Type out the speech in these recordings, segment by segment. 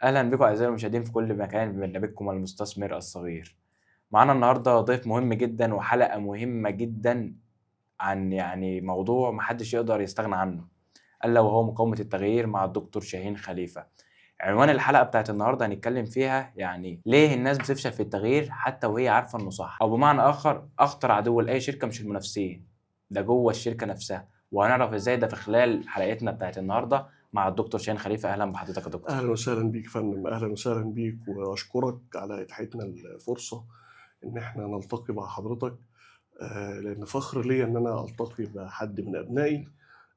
اهلا بكم اعزائي المشاهدين في كل مكان ببرنامجكم المستثمر الصغير. معانا النهارده ضيف مهم جدا وحلقه مهمه جدا عن موضوع محدش يقدر يستغنى عنه، الا وهو مقاومه التغيير مع الدكتور شاهين خليفه. عنوان الحلقه بتاعت النهارده هنتكلم فيها ليه الناس بتفشل في التغيير حتى وهي عارفه انه صح، او بمعنى اخر اخطر عدو لاي شركه مش المنافسين، ده جوه الشركه نفسها. وهنعرف ازاي ده في خلال حلقتنا بتاعت النهارده مع الدكتور شاهين خليفه. اهلا بحضرتك يا دكتور. أهلا وسهلا بيك يا فندم، أهلا وسهلا بيك وأشكرك على إتاحتنا الفرصة إن إحنا نلتقي مع حضرتك. لأن فخر ليا إن أنا ألتقي بحد من أبنائي،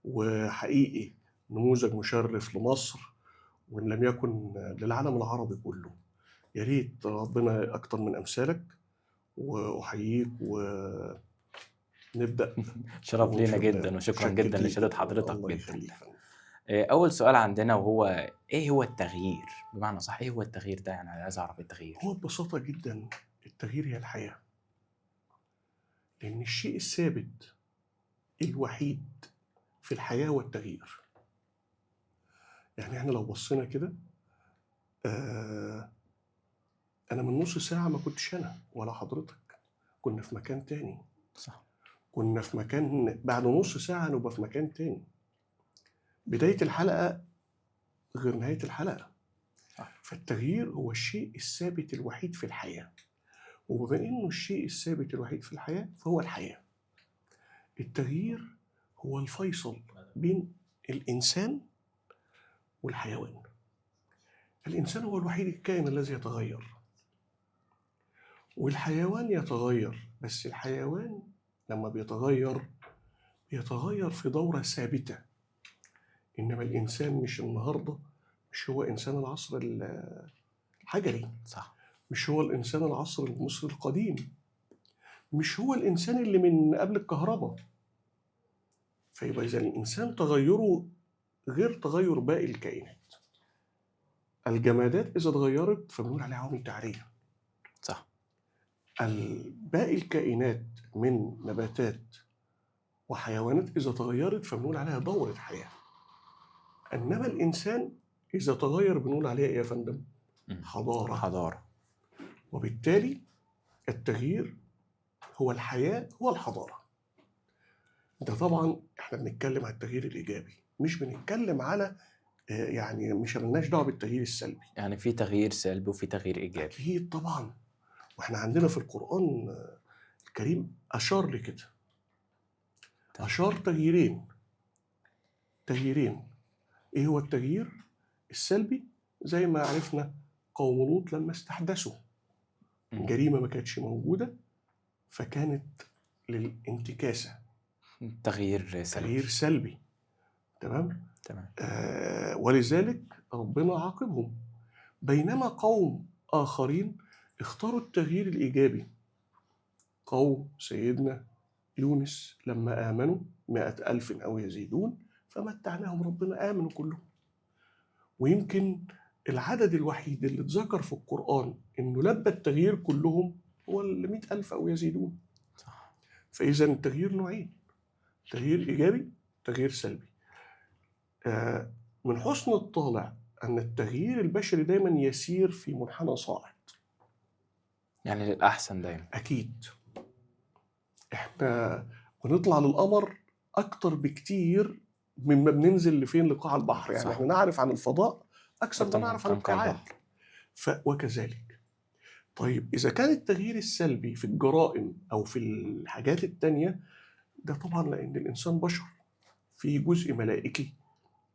وحقيقي نموذج مشرف لمصر وإن لم يكن للعالم العربي كله. يا ريت ربنا أكتر من أمثالك، وأحييك ونبدأ. شرف لينا جدا وشكرا متشكر جدا ليك لشهادة جدا، حضرتك الله جدا. يخليك يا فندم. أول سؤال عندنا وهو إيه هو التغيير؟ بمعنى صح إيه هو التغيير ده؟ أنا عايز أعرف التغيير. هو ببساطة جدا التغيير هي الحياة، لأن الشيء الثابت الوحيد في الحياة هو التغيير. يعني احنا لو بصينا كده، أنا من نص ساعة ما كنتش أنا ولا حضرتك، كنا في مكان تاني. صح. كنا في مكان، بعد نص ساعة نبقى في مكان تاني. بداية الحلقة غير نهاية الحلقة. صح. فالتغيير هو الشيء الثابت الوحيد في الحياة، وبما إنه الشيء الثابت الوحيد في الحياة فهو الحياة. التغيير هو الفيصل بين الإنسان والحيوان. الإنسان هو الوحيد الكائن الذي يتغير، والحيوان يتغير، بس الحيوان لما بيتغير في دورة ثابتة. إنما الإنسان مش النهاردة، مش هو إنسان العصر الحجري، صح. مش هو الإنسان العصر المصري القديم، مش هو الإنسان اللي من قبل الكهرباء. فيبقى إذا الإنسان تغيره غير تغير باقي الكائنات. الجمادات إذا اتغيرت فبنقول عليها عوامل تعرية. صح. باقي الكائنات من نباتات وحيوانات إذا تغيرت فبنقول عليها دورة حياة. إنما الإنسان إذا تغير بنقول عليها إيه يا فندم؟ حضارة. وبالتالي التغيير هو الحياة، هو الحضارة. ده طبعا احنا بنتكلم على التغيير الإيجابي، مش بنتكلم على يعني مش ملناش دعوة بالتغيير السلبي. يعني في تغيير سلبي وفي تغيير إيجابي. أكيد طبعا. واحنا عندنا في القرآن الكريم أشار لكده، أشار تغييرين. إيه هو التغيير السلبي؟ زي ما عرفنا قوم لوط لما استحدثوا جريمة ما كانتش موجودة، فكانت للانتكاسة، تغيير سلبي. تمام. ولذلك ربنا عاقبهم. بينما قوم آخرين اختاروا التغيير الإيجابي. قوم سيدنا يونس لما آمنوا 100,000 أو يزيدون فمتعناهم، ربنا آمنوا كلهم. ويمكن العدد الوحيد اللي اتذكر في القرآن إنه لبى التغيير كلهم هو 100,000 أو يزيدون. صح. فإذا التغيير نوعين، تغيير إيجابي، تغيير سلبي. من حسن الطالع أن التغيير البشري دايما يسير في منحنى صاعد، يعني للأحسن دايما. أكيد. إحنا بنطلع للقمر أكتر بكتير مما بننزل لفين، لقاع البحر. يعني إحنا نعرف عن الفضاء أكثر ما نعرف عن القاعات. وكذلك. طيب إذا كان التغيير السلبي في الجرائم أو في الحاجات التانية، ده طبعا لأن الإنسان بشر، في جزء ملائكي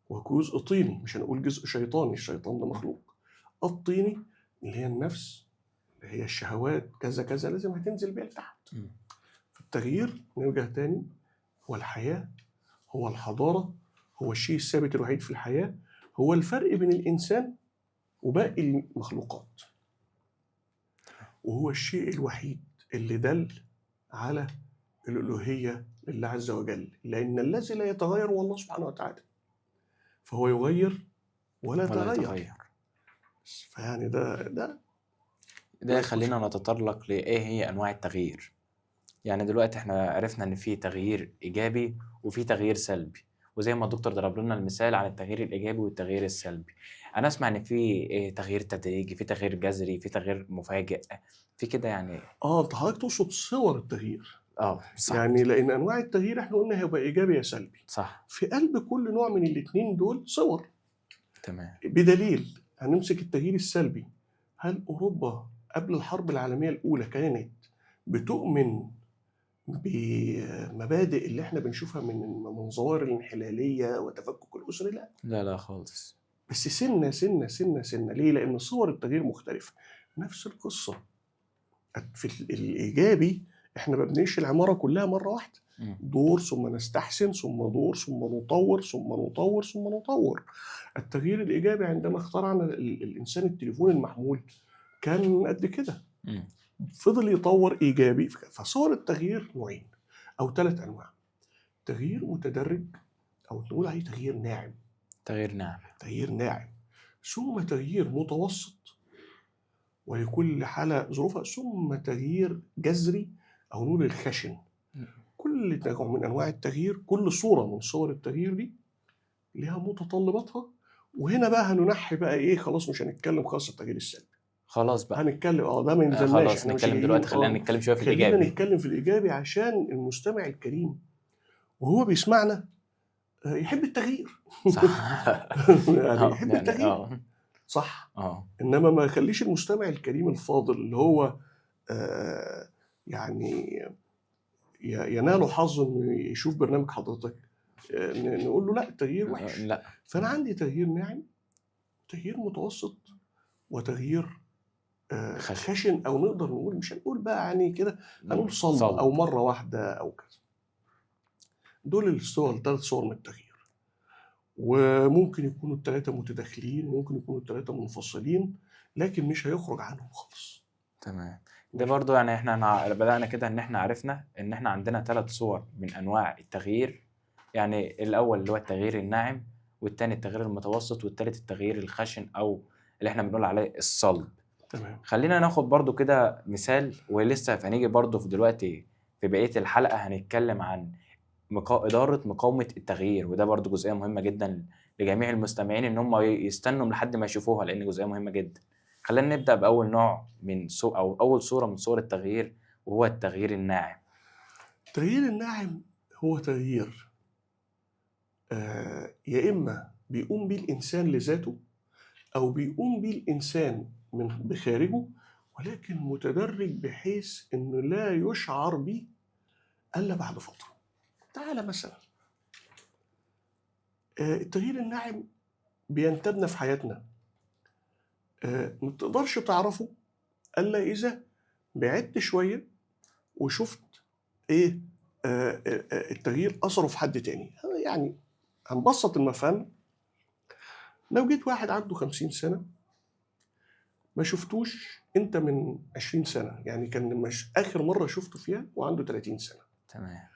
وجزء طيني، مش هنقول جزء شيطاني، الشيطان ده مخلوق. الطيني اللي هي النفس، اللي هي الشهوات، كذا كذا، لازم هتنزل بيها لتحت. فالتغيير نرجع تاني هو الحياة، هو الحضارة، هو الشيء الثابت الوحيد في الحياة، هو الفرق بين الإنسان وباقي المخلوقات، وهو الشيء الوحيد اللي دل على الألوهية لله عز وجل، لأن الذي لا يتغير هو الله سبحانه وتعالى، فهو يغير ولا يتغير. فيعني ده يخلينا نتطرق لإيه هي أنواع التغيير. يعني دلوقتي احنا عرفنا إن في تغيير إيجابي وفي تغيير سلبي، وزي ما الدكتور ضرب لنا المثال عن التغيير الإيجابي والتغيير السلبي. أنا أسمع إن في تغيير تدريجي، في تغيير جذري، في تغيير مفاجئ، في كده يعني. انت حضرتك تقصد صور التغيير. صح يعني كده. لان انواع التغيير احنا قلنا هيبقى ايجابي يا سلبي. صح. في قلب كل نوع من الاثنين دول صور. تمام. بدليل هنمسك التغيير السلبي. هل اوروبا قبل الحرب العالميه الاولى كانت بتؤمن بمبادئ اللي احنا بنشوفها من ظواهر الانحلاليه وتفكك الاسري؟ لا. لا خالص. بس سنه سنه سنه سنه. ليه؟ لان صور التغيير مختلفه. نفس القصه في الايجابي. احنا ما بنبنيش العماره كلها مره واحده، دور ثم نستحسن ثم دور ثم نطور ثم نطور ثم نطور. التغيير الايجابي عندما اخترعنا الانسان التليفون المحمول كان قد كده، فضل يطور ايجابي. فصور التغيير نوعين او 3 انواع. تغيير متدرج او نقول عليه تغيير ناعم. تغيير ناعم ثم تغيير متوسط ولكل حالة ظروفها، ثم تغيير جذري أو نقول الخشن. كل نوع من أنواع التغيير، كل صورة من صور التغيير دي لها متطلباتها. وهنا بقى هننحي بقى إيه، خلاص مش هنتكلم خاصة التغيير السلبي. خلاص بقى هنتكلم ده ما ينزلناش. خلاص نتكلم دلوقتي. خلينا نتكلم شوية في الإيجابي. خلينا نتكلم في الإيجابي عشان المستمع الكريم وهو بيسمعنا يحب التغيير. صح. يعني يحب التغيير. صح. انما ما يخليش المستمع الكريم الفاضل اللي هو يعني يناله حظ انه يشوف برنامج حضرتك نقول له لا التغيير وحش. لا. فانا عندي تغيير ناعم، تغيير متوسط، وتغيير خشن، او نقدر نقول مش هنقول بقى يعني كده، هنقول صلب او مره واحده او كذا. دول الصور، 3 صور من التغيير. وممكن يكونوا ال3 متداخلين، ممكن يكونوا ال3 منفصلين، لكن مش هيخرج عنهم خالص. تمام. ده برضو يعني احنا بدأنا كده ان احنا عرفنا ان احنا عندنا 3 صور من انواع التغيير. يعني الاول اللي هو التغيير الناعم، والتاني التغيير المتوسط، والتالت التغيير الخشن او اللي احنا بنقول عليه الصلب. تمام. خلينا ناخد برضو كده مثال، ولسه هنيجي برضو في دلوقتي في بقية الحلقة هنتكلم عن إدارة مقاومة التغيير، وده برضو جزئية مهمة جدا لجميع المستمعين ان هم يستنوا لحد ما يشوفوها، لان جزئية مهمة جدا. خلينا نبدأ بأول نوع من أو أول صورة من صور التغيير، وهو التغيير الناعم. التغيير الناعم هو تغيير يا إما بيقوم بيه الإنسان لذاته، أو بيقوم بيه الإنسان من بخارجه، ولكن متدرج بحيث إنه لا يشعر به إلا بعد فترة. تعالى مثلا التغيير الناعم بينتابنا في حياتنا، ما تقدرش تعرفه إلا إذا بعدت شوية وشفت إيه التغيير أثره في حد تاني. يعني هنبسط المفهوم. لو جيت واحد عنده 50 سنة ما شفتوش أنت من 20 سنة، يعني كان مش آخر مرة شفته فيها وعنده 30 سنة. تمام.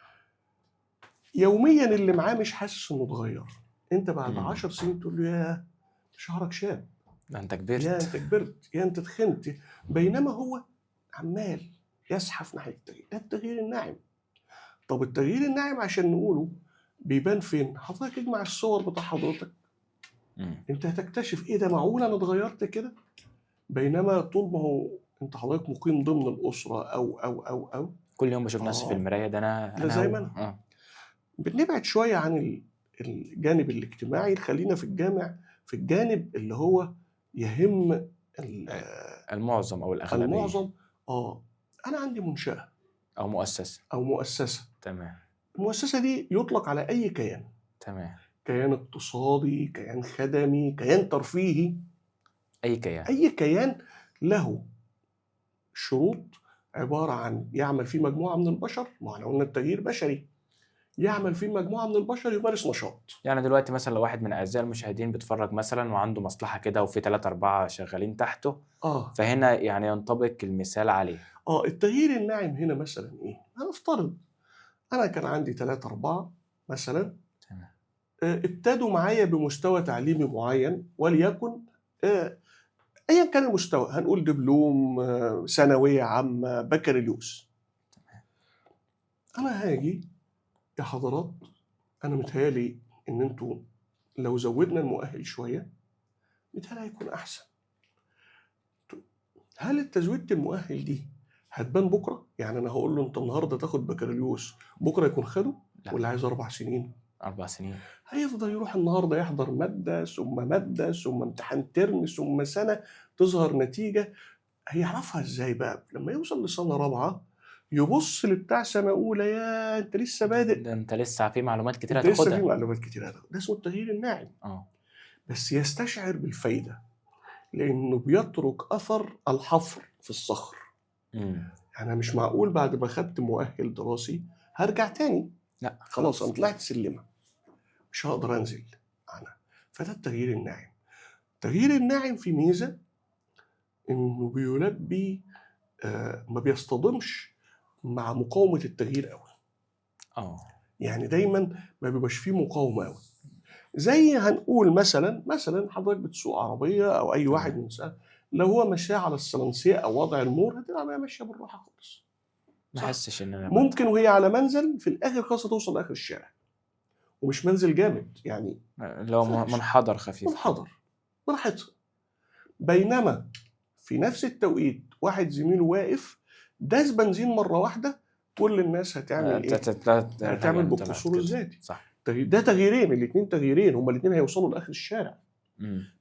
يوميا اللي معاه مش حاسس إنه اتغير. أنت بعد 10 سنين تقول له يا شعرك شاب، ده أنت كبرت، يا أنت كبرت، يا أنت تخنت، بينما هو عمال يزحف ناحية التغيير. ده التغيير الناعم. طب التغيير الناعم عشان نقوله بيبان فين؟ حضرتك اجمع الصور بتاع حضرتك، انت هتكتشف ايه ده، معقول انا اتغيرت كده؟ بينما طول ما هو انت حضرتك مقيم ضمن الاسره او كل يوم بشوف نفسي في المرايه، ده انا زي ما انا بنبعد شويه عن الجانب الاجتماعي، خلينا في الجانب اللي هو يهم المعظم او الاغلبيه. المعظم. انا عندي منشاه او مؤسسه. تمام. المؤسسه دي يطلق على اي كيان. تمام. كيان اقتصادي، كيان خدمي، كيان ترفيهي، أي كيان له شروط عبارة عن يعمل فيه مجموعة من البشر. ما احنا قلنا التغيير بشري، يعمل فيه مجموعة من البشر يمارس نشاط. يعني دلوقتي مثلا لو واحد من أعزائي المشاهدين بيتفرج مثلا وعنده مصلحة كده وفي 3-4 شغالين تحته، فهنا يعني ينطبق المثال عليه. التغيير الناعم هنا مثلا إيه؟ هنفترض أنا كان عندي 3-4 مثلا، ابتدوا معايا بمستوى تعليمي معين، وليكن أيا كان المستوى، هنقول دبلوم، ثانوية عامة، بكالوريوس. أنا هاجي يا حضرات، أنا متهيالي ان انتوا لو زودنا المؤهل شويه متهيألي هيكون احسن. هل التزويد المؤهل دي هتبان بكره؟ يعني انا هقول له انت النهارده تاخد بكالوريوس بكره يكون خده؟ لا. ولا عايز 4 سنين؟ 4 سنين. هيفضل يروح النهارده يحضر ماده ثم ماده ثم امتحان ترم ثم سنه تظهر نتيجه. هيعرفها ازاي بقى لما يوصل لسنه رابعه يبص لبتاع سنه اولى؟ يا انت لسه بادئ، ده انت لسه في معلومات كتير انت لسه في هتاخدها. معلومات كتير هتاخدها. ده اسمه التغيير الناعم. بس يستشعر بالفايده لانه بيترك اثر الحفر في الصخر. يعني مش معقول بعد ما خدت مؤهل دراسي هرجع تاني. لا خلاص انا طلعت سلمه مش هقدر انزل عنها. فده التغيير الناعم. التغيير الناعم في ميزه انه بيلبي ما بيصطدمش مع مقاومه التغيير قوي. يعني دايما ما بيبقاش فيه مقاومه قوي. زي هنقول مثلا حضرتك بتسوق عربيه او اي واحد من سنة لو هو ماشي على السلنسيه او وضع المور هتبقى ماشيه بالراحه خالص. ما حسش ان انا ممكن وهي على منزل في الاخر خاصه توصل لاخر الشارع ومش منزل جامد يعني لو منحدر خفيف منحدر براحتها. بينما في نفس التوقيت واحد زميله واقف داس بنزين مره واحده كل الناس هتعمل ايه؟ هتعمل بالقصور الذاتي. صح. ده تغييرين، الاثنين تغييرين، هما الاثنين هيوصلوا لاخر الشارع.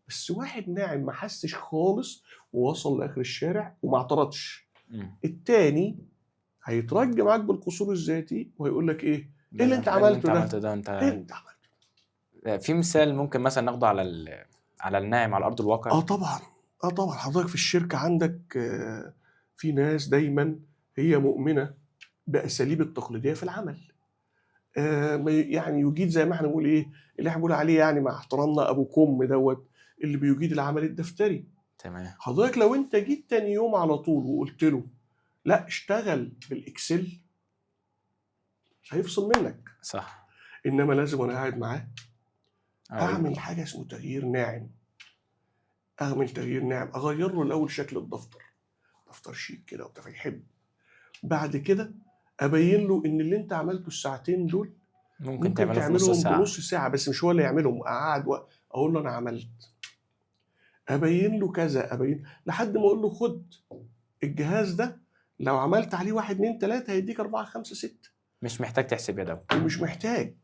بس واحد ناعم ما حسش خالص ووصل لاخر الشارع وما اعترضش. الثاني هيترجى معاك بالقصور الذاتي وهيقول لك ايه اللي انت عملته ده؟ انت عملته. في مثال ممكن مثلا ناخده على الناعم على ارض الواقع. طبعا حضرتك في الشركه عندك في ناس دايما هي مؤمنه باساليب التقليديه في العمل. يعني يجيد زي ما احنا بنقول ايه اللي احنا بنقول عليه يعني مع احترامنا ابو كم دوت اللي بيجيد العمل الدفتري. تمام. حضرتك لو انت جيت تاني يوم على طول وقلت له لا اشتغل بالاكسل هيفصل منك. صح. انما لازم وانا قاعد معاه اعمل حاجه اسمه تغيير ناعم. اغير له الاول شكل الدفتر، دفتر شيك كده وبتاع يحب. بعد كده ابين له ان اللي انت عملته الساعتين دول ممكن تعملهم بنص ساعه بس مش هو اللي يعملهم. اقول له انا عملت، ابين له كذا، لحد ما اقول له خد الجهاز ده لو عملت عليه 1 2 3 هيديك 4 5 6. مش محتاج تحسب يا دكتور. مش محتاج.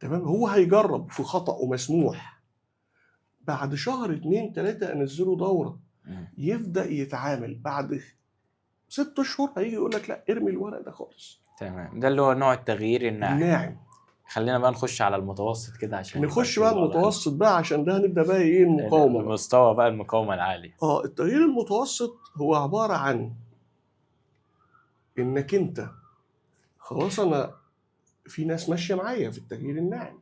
تمام. هو هيجرب في خطأ ومسموح. بعد شهر 2 3 انزله دوره يبدا يتعامل. بعد 6 اشهر هيجي يقول لك لا ارمي الورق ده خالص. تمام. ده اللي هو نوع التغيير الناعم. خلينا بقى نخش على المتوسط كده عشان نخش بقى المتوسط بقى عشان ده هنبدا بقى ايه المقاومه. المستوى بقى المقاومه العاليه. التغيير المتوسط هو عباره عن انك انت خلاص انا في ناس ماشيه معايا في التغيير الناعم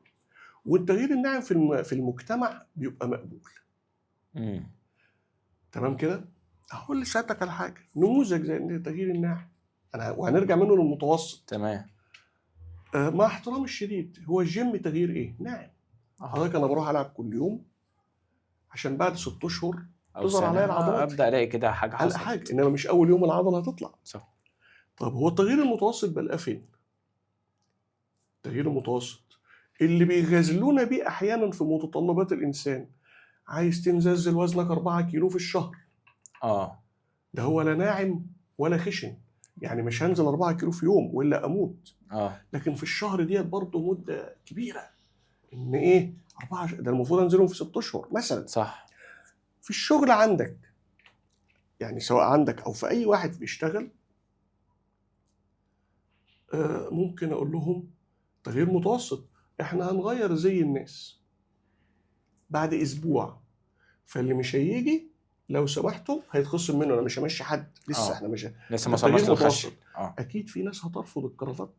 والتغيير الناعم في المجتمع بيبقى مقبول. تمام كده. هقول لسيادتك على حاجه نموذج زي التغيير الناعم وهنرجع منه للمتوسط. تمام. مع احترامي الشديد هو الجيم تغيير ايه؟ ناعم. حضرتك انا بروح العب كل يوم عشان بعد 6 اشهر تظهر عليا العضلات. ابدا الاقي كده حاجه انما مش اول يوم العضله هتطلع. صح. طب هو التغيير المتوسط بلقاه فين؟ التغيير المتوسط اللي بيغازلونا بيه احيانا في متطلبات الانسان. عايز تنزل وزنك 4 كيلو في الشهر. ده هو لا ناعم ولا خشن. يعني مش هنزل 4 كيلو في يوم ولا اموت. لكن في الشهر ديت برضه مده كبيره. ان ايه 4 ده المفروض انزلهم في 6 اشهر مثلا. صح. في الشغل عندك يعني سواء عندك او في اي واحد بيشتغل ممكن اقول لهم تغيير متوسط احنا هنغير زي الناس بعد اسبوع. فاللي مش هيجي لو سمحتوا هيتخصم منه. انا مش همشي حد لسه. احنا لسه ما وصلناش للخشب. اكيد في ناس هترفض الكرافات،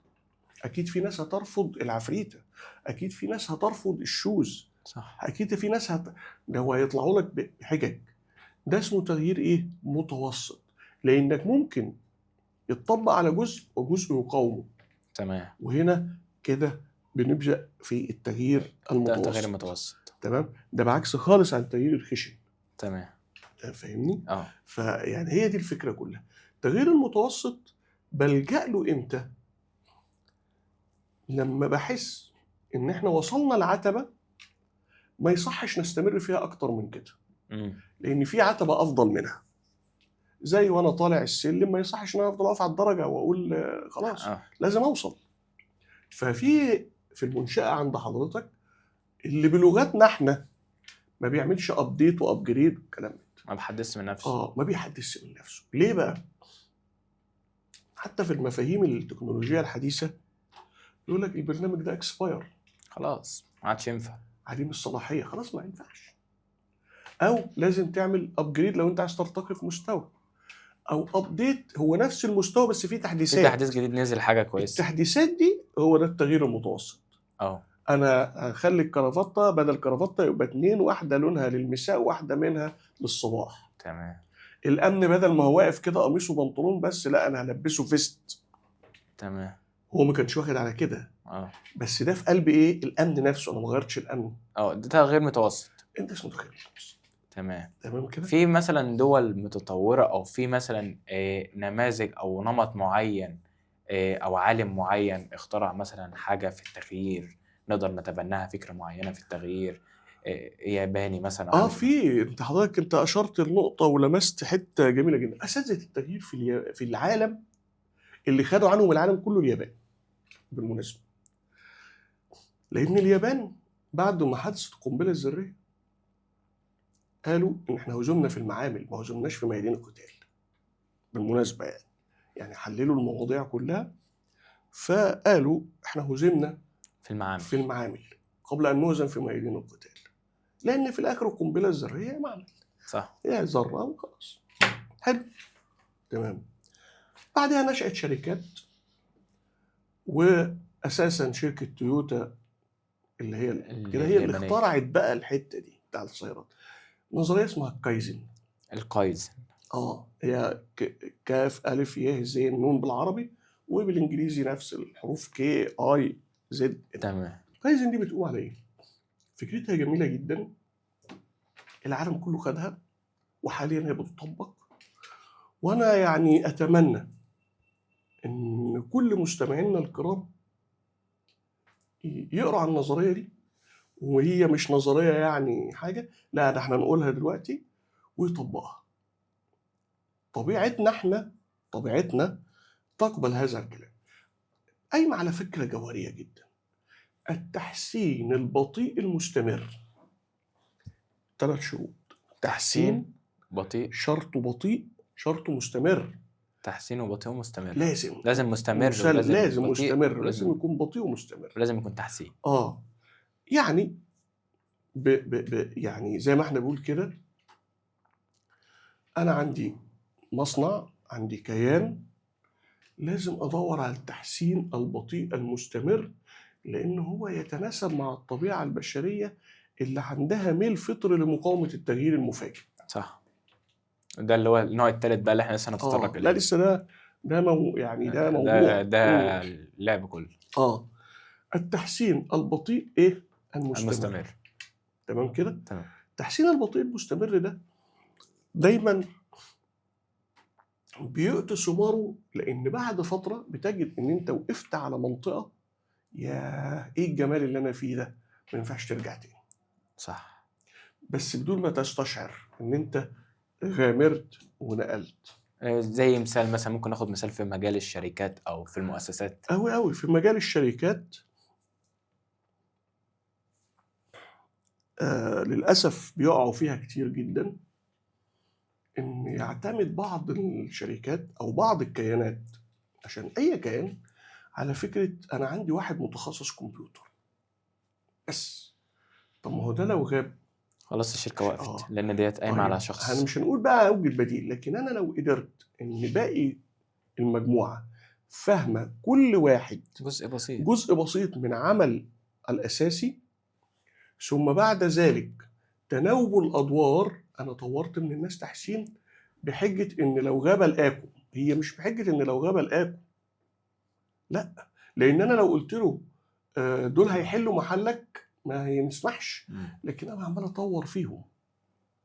اكيد في ناس هترفض العفريته، اكيد في ناس هترفض الشوز. صح. اكيد في ناس ده هو هيطلعوا لك بحجج. ده اسمه تغيير ايه؟ متوسط. لانك ممكن يتطبق على جزء وجزء يقاومه. تمام. وهنا كده بنبدأ في التغيير المتوسط. التغيير المتوسط. تمام. ده بعكس خالص عن التغيير الخشن. تمام. فاهمني؟ فيعني هي دي الفكرة كلها. التغيير المتوسط بلجأ له امتى؟ لما بحس ان احنا وصلنا لعتبه ما يصحش نستمر فيها اكتر من كده، لان في عتبه افضل منها. زي وانا طالع السلم ما يصحش ان انا افضل اقف على الدرجه واقول خلاص لازم اوصل. في المنشاه عند حضرتك اللي بلغتنا احنا ما بيعملش ابديت وابجريد والكلام ده، ما بيحدثش من نفسه. ما بيحدثش من نفسه. ليه بقى؟ حتى في المفاهيم التكنولوجيه الحديثه يقول لك البرنامج ده اكسباير، خلاص ما عادش ينفع، عديم الصلاحيه، خلاص ما ينفعش. او لازم تعمل ابجريد لو انت عايز ترتقي في مستوى، او ابديت هو نفس المستوى بس فيه تحديثات، في تحديث جديد نزل حاجه كويسه. التحديثات دي هو ده التغيير المتوسط. انا هخلي الكرافته بدل كرافته يبقى 2، واحده لونها للمساء واحده منها للصباح. تمام. الامن بدل ما هو واقف كده قميص وبنطلون بس، لا انا هلبسه فيست. تمام. هو ما كانش واخد على كده، بس ده في قلب ايه؟ الامن نفسه. انا ما غيرتش الامن. ده تغيير متوسط. انت اسمه تغيير متوسط. تمام كده. في مثلا دول متطوره او في مثلا نماذج او نمط معين او عالم معين اخترع مثلا حاجه في التغيير نقدر نتبناها، فكره معينه في التغيير ياباني مثلا؟ في انت حضرتك انت اشرت النقطه ولمست حته جميله جدا. اساتذه التغيير في العالم اللي خدوا عنهم العالم كله اليابان بالمناسبه، لان اليابان بعد ما حدثت القنبله الذريه قالوا ان احنا هزمنا في المعامل، ما هزمناش في ميادين القتال بالمناسبه. يعني حللوا المواضيع كلها فقالوا احنا هزمنا في المعامل قبل ان نهزم في ميادين القتال، لان في الاخر القنبله الذريه هي معمل، صح، هي ذره وخلاص. حلو، تمام. بعدها نشأت شركات، واساسا شركه تويوتا اللي هي اللي اخترعت بقى الحته دي بتاع السيارات، نظريه اسمها الكايزن. هي كاف الف ي ز نون بالعربي، وبالانجليزي نفس الحروف كي اي زد. تمام. الكايزن دي بتقوم على ايه؟ فكرتها جميله جدا، العالم كله خدها وحاليا هي بتطبق. وانا يعني اتمنى ان كل مستمعينا الكرام يقرأ عن النظريه دي، وهي مش نظريه يعني حاجه، لا ده احنا نقولها دلوقتي ويطبقها. طبيعتنا تقبل هذا الكلام. قايمه على فكره جوهريه جدا، التحسين البطيء المستمر. 3 شروط. تحسين بطيء، شرطه بطيء، شرطه مستمر. تحسين وبطيء ومستمر. لازم مستمر، لازم مستمر، لازم يكون بطيء ومستمر، لازم يكون تحسين. يعني يعني زي ما احنا بنقول كده، انا عندي مصنع، عندي كيان، لازم ادور على التحسين البطيء المستمر، لان هو يتناسب مع الطبيعه البشريه اللي عندها ميل فطري لمقاومه التغيير المفاجئ. صح، ده اللي هو النوع الثالث بقى اللي احنا لسه هنتطرق اليه. لا لسه ده موضوع ده اللعب كله. التحسين البطيء ايه؟ المستمر. تمام كده. التحسين البطيء المستمر ده دايما بيؤتي ثماره، لان بعد فتره بتجد ان انت وقفت على منطقه، يا ايه الجمال اللي انا فيه ده، ما ينفعش ترجع تاني. صح، بس بدون ما تستشعر ان انت غامرت ونقلت. زي مثلا ممكن ناخد مثال في مجال الشركات او في المؤسسات. قوي في مجال الشركات للاسف بيقعوا فيها كتير جدا، ان يعتمد بعض الشركات او بعض الكيانات، عشان اي كيان، على فكره انا عندي واحد متخصص كمبيوتر بس. طب ما هو ده لو غاب خلاص الشركه وقفت، لان ديت قايمه على شخص. انا مش هنقول بقى اوجد بديل، لكن انا لو قدرت ان باقي المجموعه فاهمه كل واحد جزء بسيط من عمل الاساسي، ثم بعد ذلك تناوب الادوار. انا طورت من الناس تحسين بحجه ان لو غاب الاكو، هي مش بحجه ان لو غاب الاكو، لا، لان انا لو قلت له دول هيحلوا محلك ما ينسمحش، لكن انا عمال اطور فيهم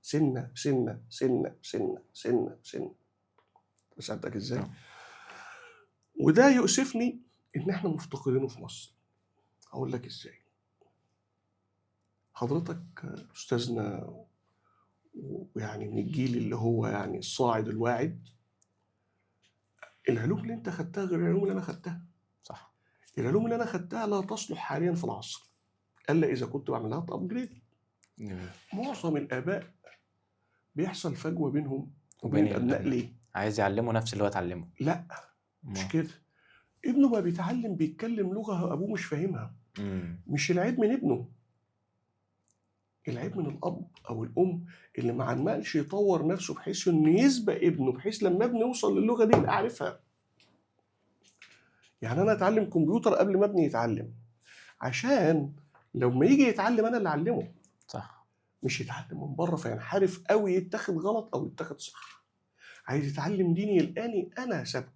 سنه سنه سنه سنه سنه سنه. بساعدك ازاي؟ وده يؤسفني ان احنا مفتقدينه في مصر. اقول لك ازاي. حضرتك أستاذنا ويعني من الجيل اللي هو يعني الصاعد الواعد، العلوم اللي أنت خدتها غير العلوم اللي أنا خدتها. صح. العلوم اللي أنا خدتها لا تصلح حاليا في العصر إلا إذا كنت بعملها أبجريد. جميل. معظم الآباء بيحصل فجوة بينهم وبين وبين الأبناء. الأبناء. ليه؟ عايز يعلمه نفس اللي هو اتعلمه. لا مش ما. كده. ابنه ما بيتعلم بيتكلم لغة أبوه مش فاهمها. مش العيب من ابنه، العيب من الأب أو الأم اللي ما عمالش يطور نفسه بحيث إنه يسبق ابنه، بحيث لما ابنه يوصل للغة دي يبقى عارفها. يعني أنا أتعلم كمبيوتر قبل ما ابني يتعلم، عشان لما يجي يتعلم أنا اللي أعلمه. صح. مش يتعلم من بره فينحرف أو يتاخد غلط أو يتاخد صح. عايز يتعلم ديني يلقاني أنا سابقه.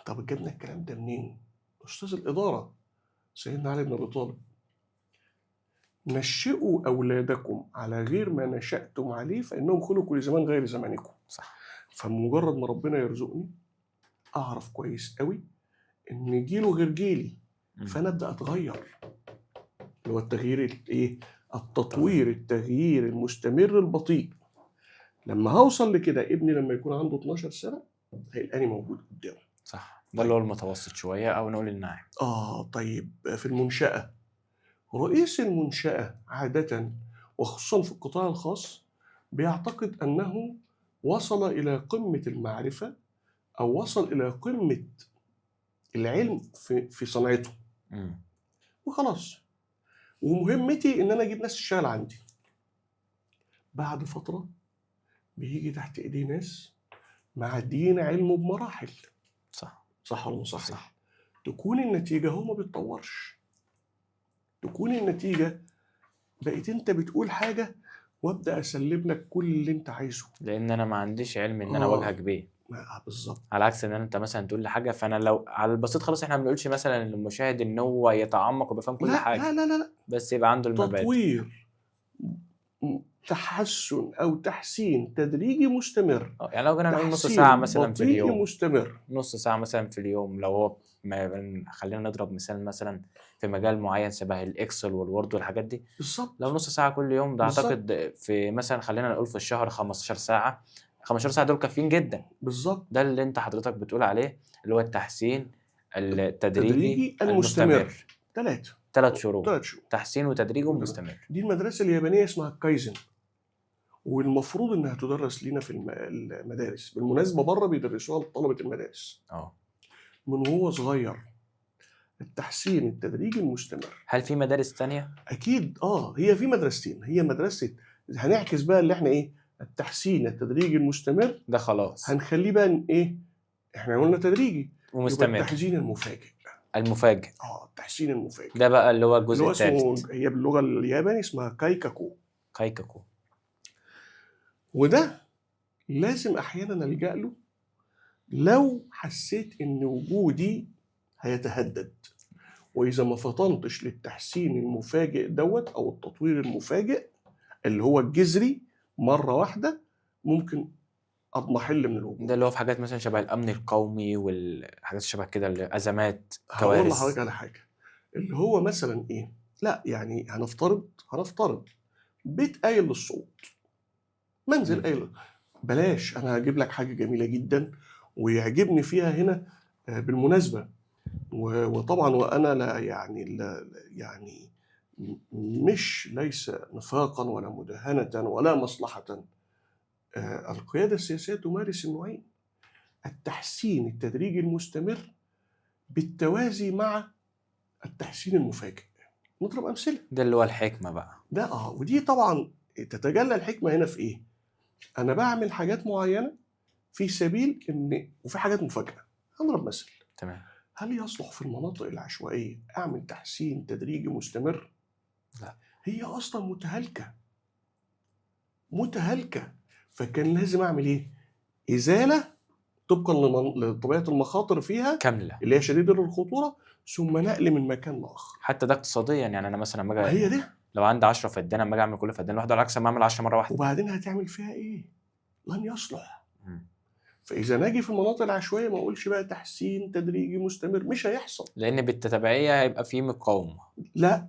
طب جبنا الكلام ده منين؟ أستاذ الإدارة سيدنا علي بن أبي طالب، نشئوا أولادكم على غير ما نشأتم عليه فإنهم خلقوا لزمان غير زمانكم. صح. فمجرد ما ربنا يرزقني أعرف كويس قوي إن جيله غير جيلي، فأنا أبدأ أتغير. اللي هو التغيير الإيه؟ التطوير، التغيير المستمر البطيء. لما هوصل لكده ابني لما يكون عنده 12 سنة هيلقاني موجود قدامه. صح. ده اللي هو المتوسط شوية أو نقول الناعم. طيب في المنشأة، رئيس المنشأة عادة وخصوصا في القطاع الخاص بيعتقد أنه وصل إلى قمة المعرفة أو وصل إلى قمة العلم في صنعته وخلاص، ومهمتي إن أنا أجيب ناس تشتغل عندي. بعد فترة بيجي تحت إيدي ناس معديين علمه بمراحل. صح ولا مش صح؟ تكون النتيجة هو ما بيتطورش، تكون النتيجة بقيت انت بتقول حاجة وابدأ اسلم لك كل اللي انت عايزه، لان انا ما عنديش علم ان انا اواجهك بيه. بالظبط. على عكس ان انت مثلا تقول لي حاجة، فانا لو على البسيط خلاص احنا ما بنقولش مثلا للمشاهد ان هو يتعمق وبيفهم كل حاجة. لا بس يبقى عنده المبادئ. تطوير، تحسن او تحسين تدريجي مستمر. يعني لو جينا نقول نص ساعة مثلا في اليوم، مستمر. نص ساعة مثلا في اليوم، لو هو خلينا نضرب مثال مثلا في مجال معين شبه الاكسل والوورد والحاجات دي. بالظبط. لو نص ساعة كل يوم ده بالزبط. اعتقد في مثلا خلينا نقول في الشهر 15 ساعة. 15 ساعة دول كافيين جدا. بالظبط. ده اللي انت حضرتك بتقول عليه اللي هو التحسين التدريجي المستمر. 3 شروط. 3 شروط تحسين وتدريج ومستمر. دي المدرسة اليابانية اسمها الكايزن، والمفروض انها تدرس لينا في المدارس. بالمناسبة بره بيدرسوها لطلبة المدارس من وهو صغير، التحسين التدريجي المستمر. هل في مدارس تانية؟ اكيد هي في مدرستين. هي مدرسة هنعكس بقى اللي احنا التحسين التدريجي المستمر ده خلاص هنخليه بقى احنا قلنا تدريجي ومستمر. التحسين المفاجئ. التحسين المفاجئ ده بقى اللي هو الجزء الثالث. هي باللغة اليابانية اسمها كايكاكو. وده لازم احيانا نلجأ له لو حسيت ان وجودي هيتهدد، واذا ما فطنتش للتحسين المفاجئ دوت او التطوير المفاجئ اللي هو الجذري مرة واحدة ممكن اضمحل من الوجود. ده اللي هو في حاجات مثلا شبه الامن القومي والحاجات شبه كده، الازمات، كوارث. هقول لحضرتك كوارث. على حاجة اللي هو مثلا لا يعني هنفترض بيت قايل للصوت، منزل قايل. بلاش، انا هجيب لك حاجة جميلة جدا ويعجبني فيها هنا بالمناسبة، وطبعا وانا لا يعني مش ليس نفاقا ولا مداهنة ولا مصلحة. القيادة السياسية تمارس النوعين: التحسين التدريجي المستمر بالتوازي مع التحسين المفاجئ. نضرب أمثلة. ده اللي هو الحكمة بقى. ده ودي طبعا تتجلى الحكمة هنا في أنا بعمل حاجات معينة في سبيل وفي حاجات مفاجئة. هنضرب مثل. تمام. هل يصلح في المناطق العشوائية أعمل تحسين تدريجي مستمر؟ لا. هي أصلا متهالكة. فكان لازم أعمل إزالة طبقا لطبيعة المخاطر فيها كاملة اللي هي شديدة الخطورة، ثم نقل من مكان لآخر. حتى ده اقتصاديا، يعني أنا مثلا لما هي ده. لو عندي 10 فدان أما أجي أعمل كل فدان لوحده على عكس ما أعمل 10 مرة واحدة. وبعدين هتعمل فيها لن يصلح. فإذا ناجي في المناطق العشوائية ما أقولش بقى تحسين تدريجي مستمر، مش هيحصل. لأن بالتتبعية هيبقى فيه مقاومة. لا،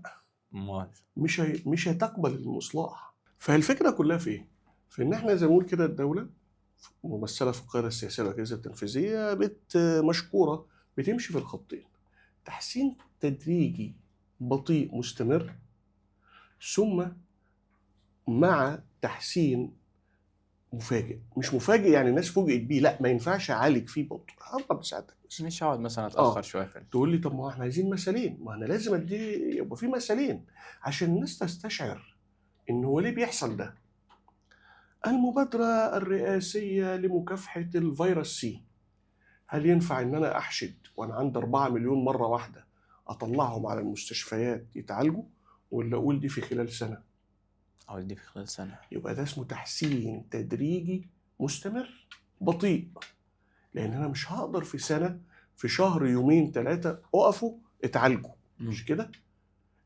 مش هتقبل المصلاح. فالفكره كلها في ايه؟ في ان احنا زي ما نقول كده الدوله ممثله في القياده السياسيه والاجهزه التنفيذيه مشكوره بتمشي في الخطين: تحسين تدريجي بطيء مستمر، ثم مع تحسين مفاجئ. مش مفاجئ يعني الناس فوجئت بيه، لا، ما ينفعش اعالج فيه بطء، هضرب بساعتك بس. مش هقعد مثلا اتاخر شويه في تقول لي طب ما احنا عايزين مثالين، ما انا لازم يبقى في مثالين عشان الناس تستشعر ان هو ليه بيحصل ده. المبادره الرئاسيه لمكافحه الفيروس سي، هل ينفع ان انا احشد وانا عندي 4 مليون مره واحده اطلعهم على المستشفيات يتعالجوا، ولا اقول دي في خلال سنه؟ دي في خلال سنه. يبقى ده اسمه تحسين تدريجي مستمر بطيء، لان انا مش هقدر في سنه، في شهر، يومين، 3 اقفوا اتعالجوا، مش كده؟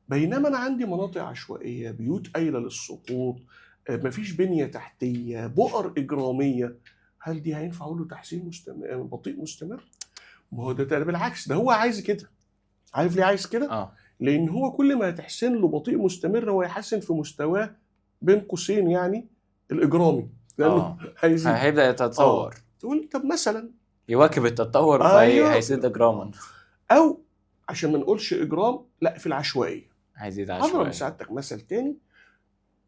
بينما انا عندي مناطق عشوائيه، بيوت قايله للسقوط، مفيش بنيه تحتيه، بؤر اجراميه، هل دي هينفع اقول له تحسين مستمر بطيء مستمر؟ ما هو ده بالعكس، ده هو عايز كده. عارف ليه عايز كده؟ لان هو كل ما تحسن له بطيء مستمر هو يحسن في مستواه بين قوسين يعني الاجرامي، لانه هيبدا يتطور. تقول طب مثلا يواكب التطور فهيزيد اجراما، او عشان ما نقولش اجرام، لا، في العشوائيه هيزيد عشوائيه. هضرب سعادتك مثل تاني: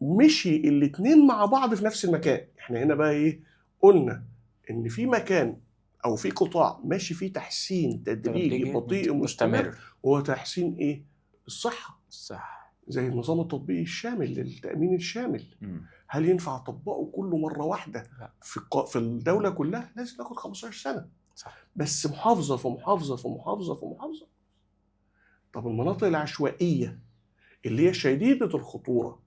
مشي الاتنين مع بعض في نفس المكان. احنا هنا بقى ايه؟ قلنا ان في مكان او في قطاع ماشي فيه تحسين تدريجي بطيء مستمر، وهو تحسين ايه؟ الصحه. زي النظام التطبيقي الشامل للتامين الشامل. هل ينفع اطبقه كله مره واحده؟ في الدوله كلها لازم تاخد 15 سنه. بس محافظه في محافظه في محافظه في محافظه. طب المناطق العشوائيه اللي هي شديده الخطوره،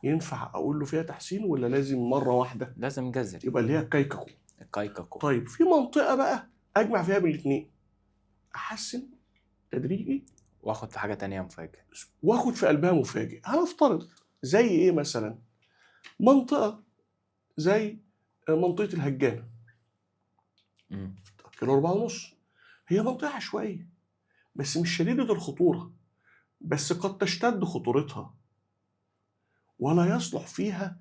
ينفع اقول له فيها تحسين ولا لازم مره واحده؟ لازم جذري. يبقى اللي هي الكايكاكو. طيب في منطقه بقى اجمع فيها بين الاثنين، احسن تدريجي واخد في حاجه تانية مفاجئ، واخد في قلبها مفاجئ. هنفترض زي ايه مثلا؟ منطقه زي منطقه الهجانه، كيلو 4.5، هي منطقه عشوائيه بس مش شديده الخطوره، بس قد تشتد خطورتها ولا يصلح فيها.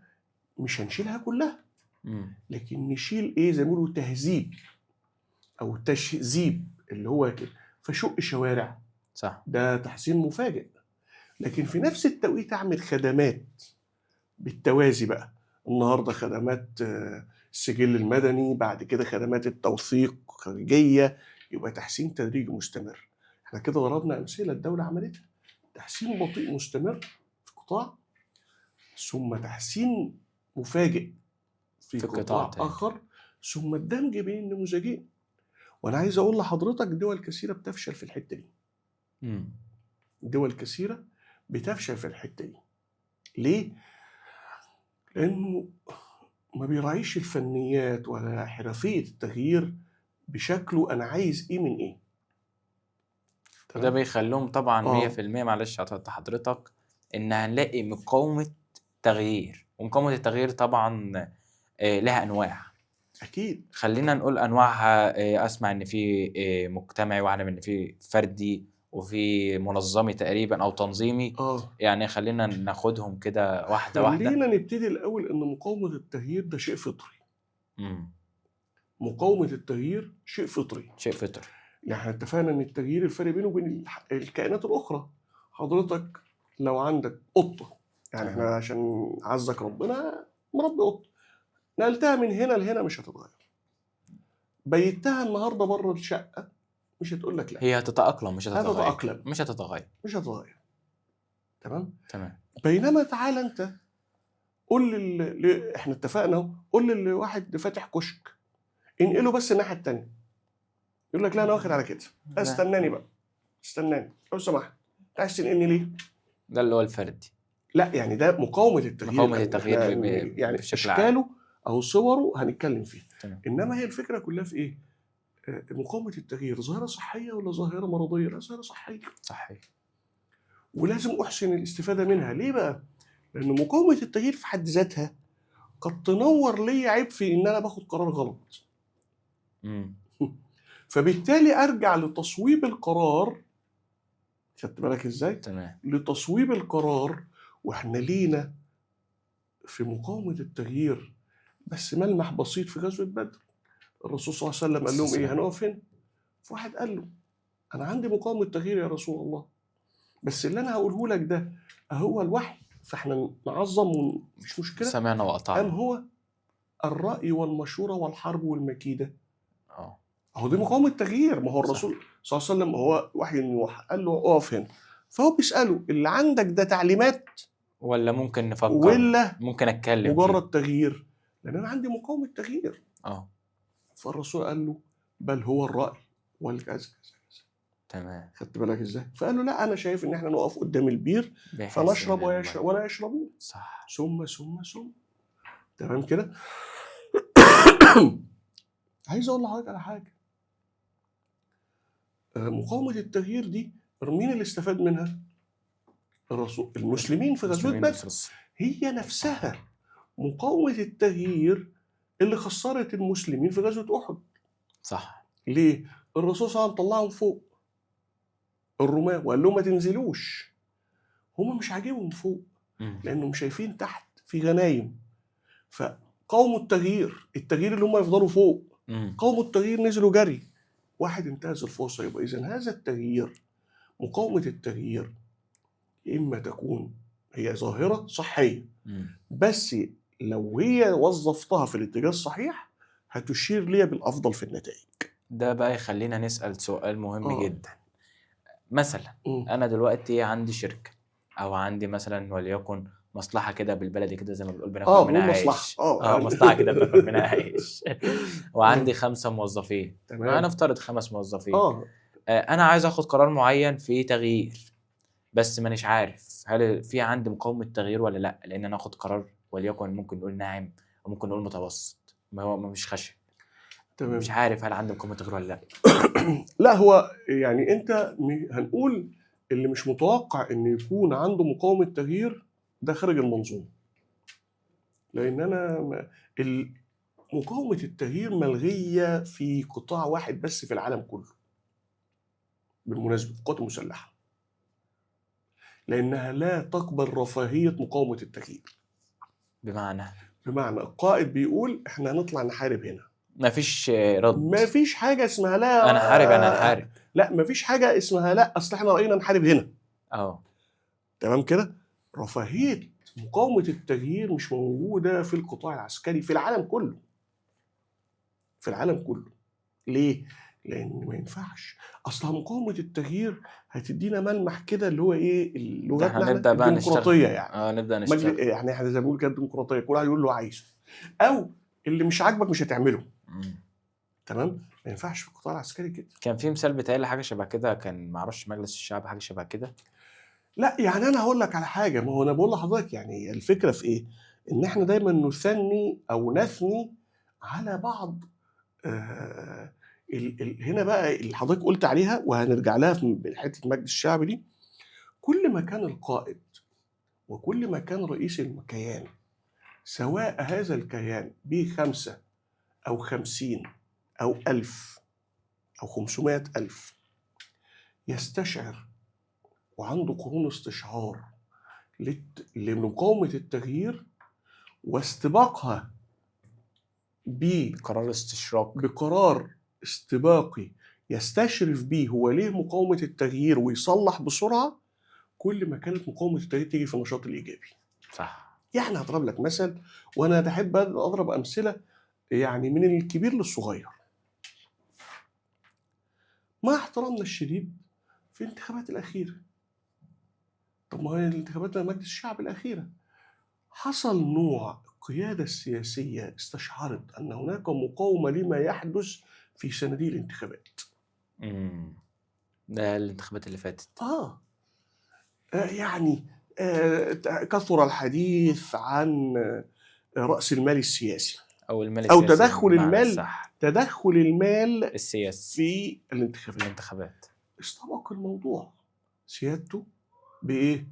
مش هنشيلها كلها، لكن نشيل ايه؟ زي ما بيقولوا تهذيب او تشذيب، اللي هو كده، فشق شوارع. ده تحسين مفاجئ. لكن في نفس التوقيت اعمل خدمات بالتوازي بقى. النهارده خدمات السجل المدني، بعد كده خدمات التوثيق خارجيه، يبقى تحسين تدريجي مستمر. احنا كده ضربنا امثله الدوله عملتها: تحسين بطيء مستمر في قطاع، ثم تحسين مفاجئ في قطاع آخر، ثم الدمج بين النموذجين. وأنا عايز أقول لحضرتك دول كثيرة بتفشل في الحتة دي. دول كثيرة بتفشل في الحتة دي. ليه؟ لأنه ما بيراعيش الفنيات ولا حرفية التغيير بشكله. أنا عايز إيه من إيه؟ وده بيخليهم طبعا 100%، معلش هتقطع حضرتك، إن هنلاقي مقاومة تغيير. ومقاومة التغيير طبعا لها أنواع. أكيد. خلينا نقول أنواعها. أسمع إن في مجتمعي، وأعلم إن في فردي، وفي منظمي تقريبا أو تنظيمي. يعني خلينا ناخدهم كده واحدة واحدة. خلينا نبتدي الأول إن مقاومة التغيير ده شيء فطري. مقاومة التغيير شيء فطري. يعني احنا اتفقنا إن التغيير الفرق بينه وبين الكائنات الأخرى. حضرتك لو عندك قطة، يعني احنا عشان عزك ربنا مربي قطة، نقلتها من هنا لهنا مش هتتغير. بيتها النهارده بره الشقه مش هتقول لك لا، هي هتتأقلم مش هتتغير. مش هتتغير. تمام. بينما تعالى انت قول احنا اتفقنا، قول لواحد فاتح كشك انقله بس الناحيه الثانيه، يقول لك لا انا واخد على كده، استناني بقى، استناني لو سمحت، انت عايز تنقلني ليه؟ ده اللي هو الفردي. لا يعني ده مقاومه التغيير. يعني اشكاله او صوره هنتكلم فيه. انما هي الفكره كلها في ايه؟ مقاومه التغيير ظاهره صحيه ولا ظاهره مرضيه؟ لا، ظاهره صحيه. ولازم احسن الاستفاده منها. ليه بقى؟ لان مقاومه التغيير في حد ذاتها قد تنور لي عيب في ان انا باخد قرار غلط. فبالتالي ارجع لتصويب القرار خدت بالك ازاي؟ تمام. لتصويب القرار. واحنا لينا في مقاومة التغيير بس ملمح بسيط في غزوة بدر. الرسول صلى الله عليه وسلم قال لهم ايه؟ هنقف هنا. فواحد قال له انا عندي مقاومة تغيير يا رسول الله، بس اللي انا هقوله لك ده هو الوحي، فاحنا نعظم ومفيش مشكلة. سمعنا وأطعنا. أم هو الرأي والمشورة والحرب والمكيدة؟ اه هو دي مقاومة تغيير. ما هو الرسول صلى الله عليه وسلم هو وحي يوحى، قال له اقف هنا. فهو بيسأله اللي عندك ده تعليمات ولا ممكن نفكر، ولا ممكن أتكلم مجرد تغيير؟ لأن أنا عندي مقاومة تغيير. اه فالرسول قال له بل هو الرأي والكذا كذا كذا. تمام. خدت بالك ازاي؟ فقال له لا، أنا شايف إن احنا نقف قدام البير بحيث فنشرب إن ويشرب ولا يشربون. صح. ثم تمام كده. عايز أقول لحضرتك على حاجة. مقاومة التغيير دي مين اللي استفاد منها؟ الرسول، المسلمين في غزوة بدر. هي نفسها مقاومة التغيير اللي خسرت المسلمين في غزوة أحد. صح. ليه؟ الرسول صلى الله عليه وسلم طلعهم فوق الرماة وقال لهم ما تنزلوش. هم مش عاجبهم فوق لأنهم شايفين تحت في غنايم، فقاوموا التغيير اللي هم يفضلوا فوق. قاوموا التغيير، نزلوا جري. واحد انتهز الفرصة. يبقى إذن هذا التغيير، مقاومة التغيير، إما تكون هي ظاهرة صحية بس لو هي وظفتها في الاتجاه الصحيح هتشير لي بالأفضل في النتائج. ده بقى يخلينا نسأل سؤال مهم جدا. مثلا أنا دلوقتي عندي شركة أو عندي مثلا وليكن مصلحة كده بالبلدي كده زي ما بنقول بناكل منها عيش. مصلحة كده بناكل منها عيش. وعندي 5 موظفين. تمام. هنفترض 5 موظفين. أنا عايز أخد قرار معين في تغيير بس مانيش عارف هل في عندي مقاومة تغيير ولا لأ، لأن أنا أخد قرار وليكن ممكن نقول ناعم أو ممكن نقول متوسط، ما هو مش خشن. تمام. مش عارف هل عندي مقاومة تغيير ولا لأ. لا، هو يعني أنت هنقول اللي مش متوقع إن يكون عنده مقاومة تغيير ده خارج المنظومة، لأن أنا مقاومة التغيير ملغية في قطاع واحد بس في العالم كله بالمناسبة، القوات المسلحة، لأنها لا تقبل رفاهية مقاومة التغيير. بمعنى القائد بيقول إحنا هنطلع نحارب هنا، مفيش رد، مفيش حاجة اسمها لا أنا حارب. لا، مفيش حاجة اسمها لا أصل إحنا رأينا نحارب هنا. تمام كده. رفاهية مقاومة التغيير مش موجودة في القطاع العسكري في العالم كله. ليه؟ لأن ما ينفعش. أصلها مقاومة التغيير هتدينا ملمح كده اللي هو إيه لغتنا الديمقراطية يعني. نبدأ نشتغل. يعني إحنا زي ما بنقول كده الديمقراطية، كل واحد يقول له عايزه، أو اللي مش عاجبك مش هتعمله. تمام. ما ينفعش في القطاع العسكري كده. كان في مثال بتاعي حاجة شبه كده، كان معرفش مجلس الشعب حاجة شبه كده. لا يعني أنا هقول لك على حاجة. ما هو أنا بقول لحضرتك يعني الفكرة في إيه؟ إن إحنا دايما نثني أو نثني على بعض هنا بقى اللي حضرتك قلت عليها وهنرجع لها في حته مجلس الشعب دي. كل ما كان القائد وكل ما كان رئيس الكيان، سواء هذا الكيان ب5 أو 50 أو 1000 أو 500,000، يستشعر وعنده قرون استشعار لمقاومة التغيير واستباقها بقرار استباقي يستشرف بيه هو ليه مقاومة التغيير ويصلح بسرعة، كل ما كانت مقاومة التغيير تيجي في النشاط الإيجابي. صح. يعني هضرب لك مثل، وأنا بحب أضرب أمثلة يعني من الكبير للصغير. مع احترامنا الشديد في الانتخابات الأخيرة، طب ما هي الانتخابات مجلس الشعب الأخيرة حصل نوع القيادة السياسية استشعرت أن هناك مقاومة لما يحدث في صناديق الانتخابات. ده الانتخابات اللي فاتت. يعني كثر الحديث عن رأس المال السياسي أو تدخل المال السياسي في الانتخابات. استبق الموضوع سيادته بإيه؟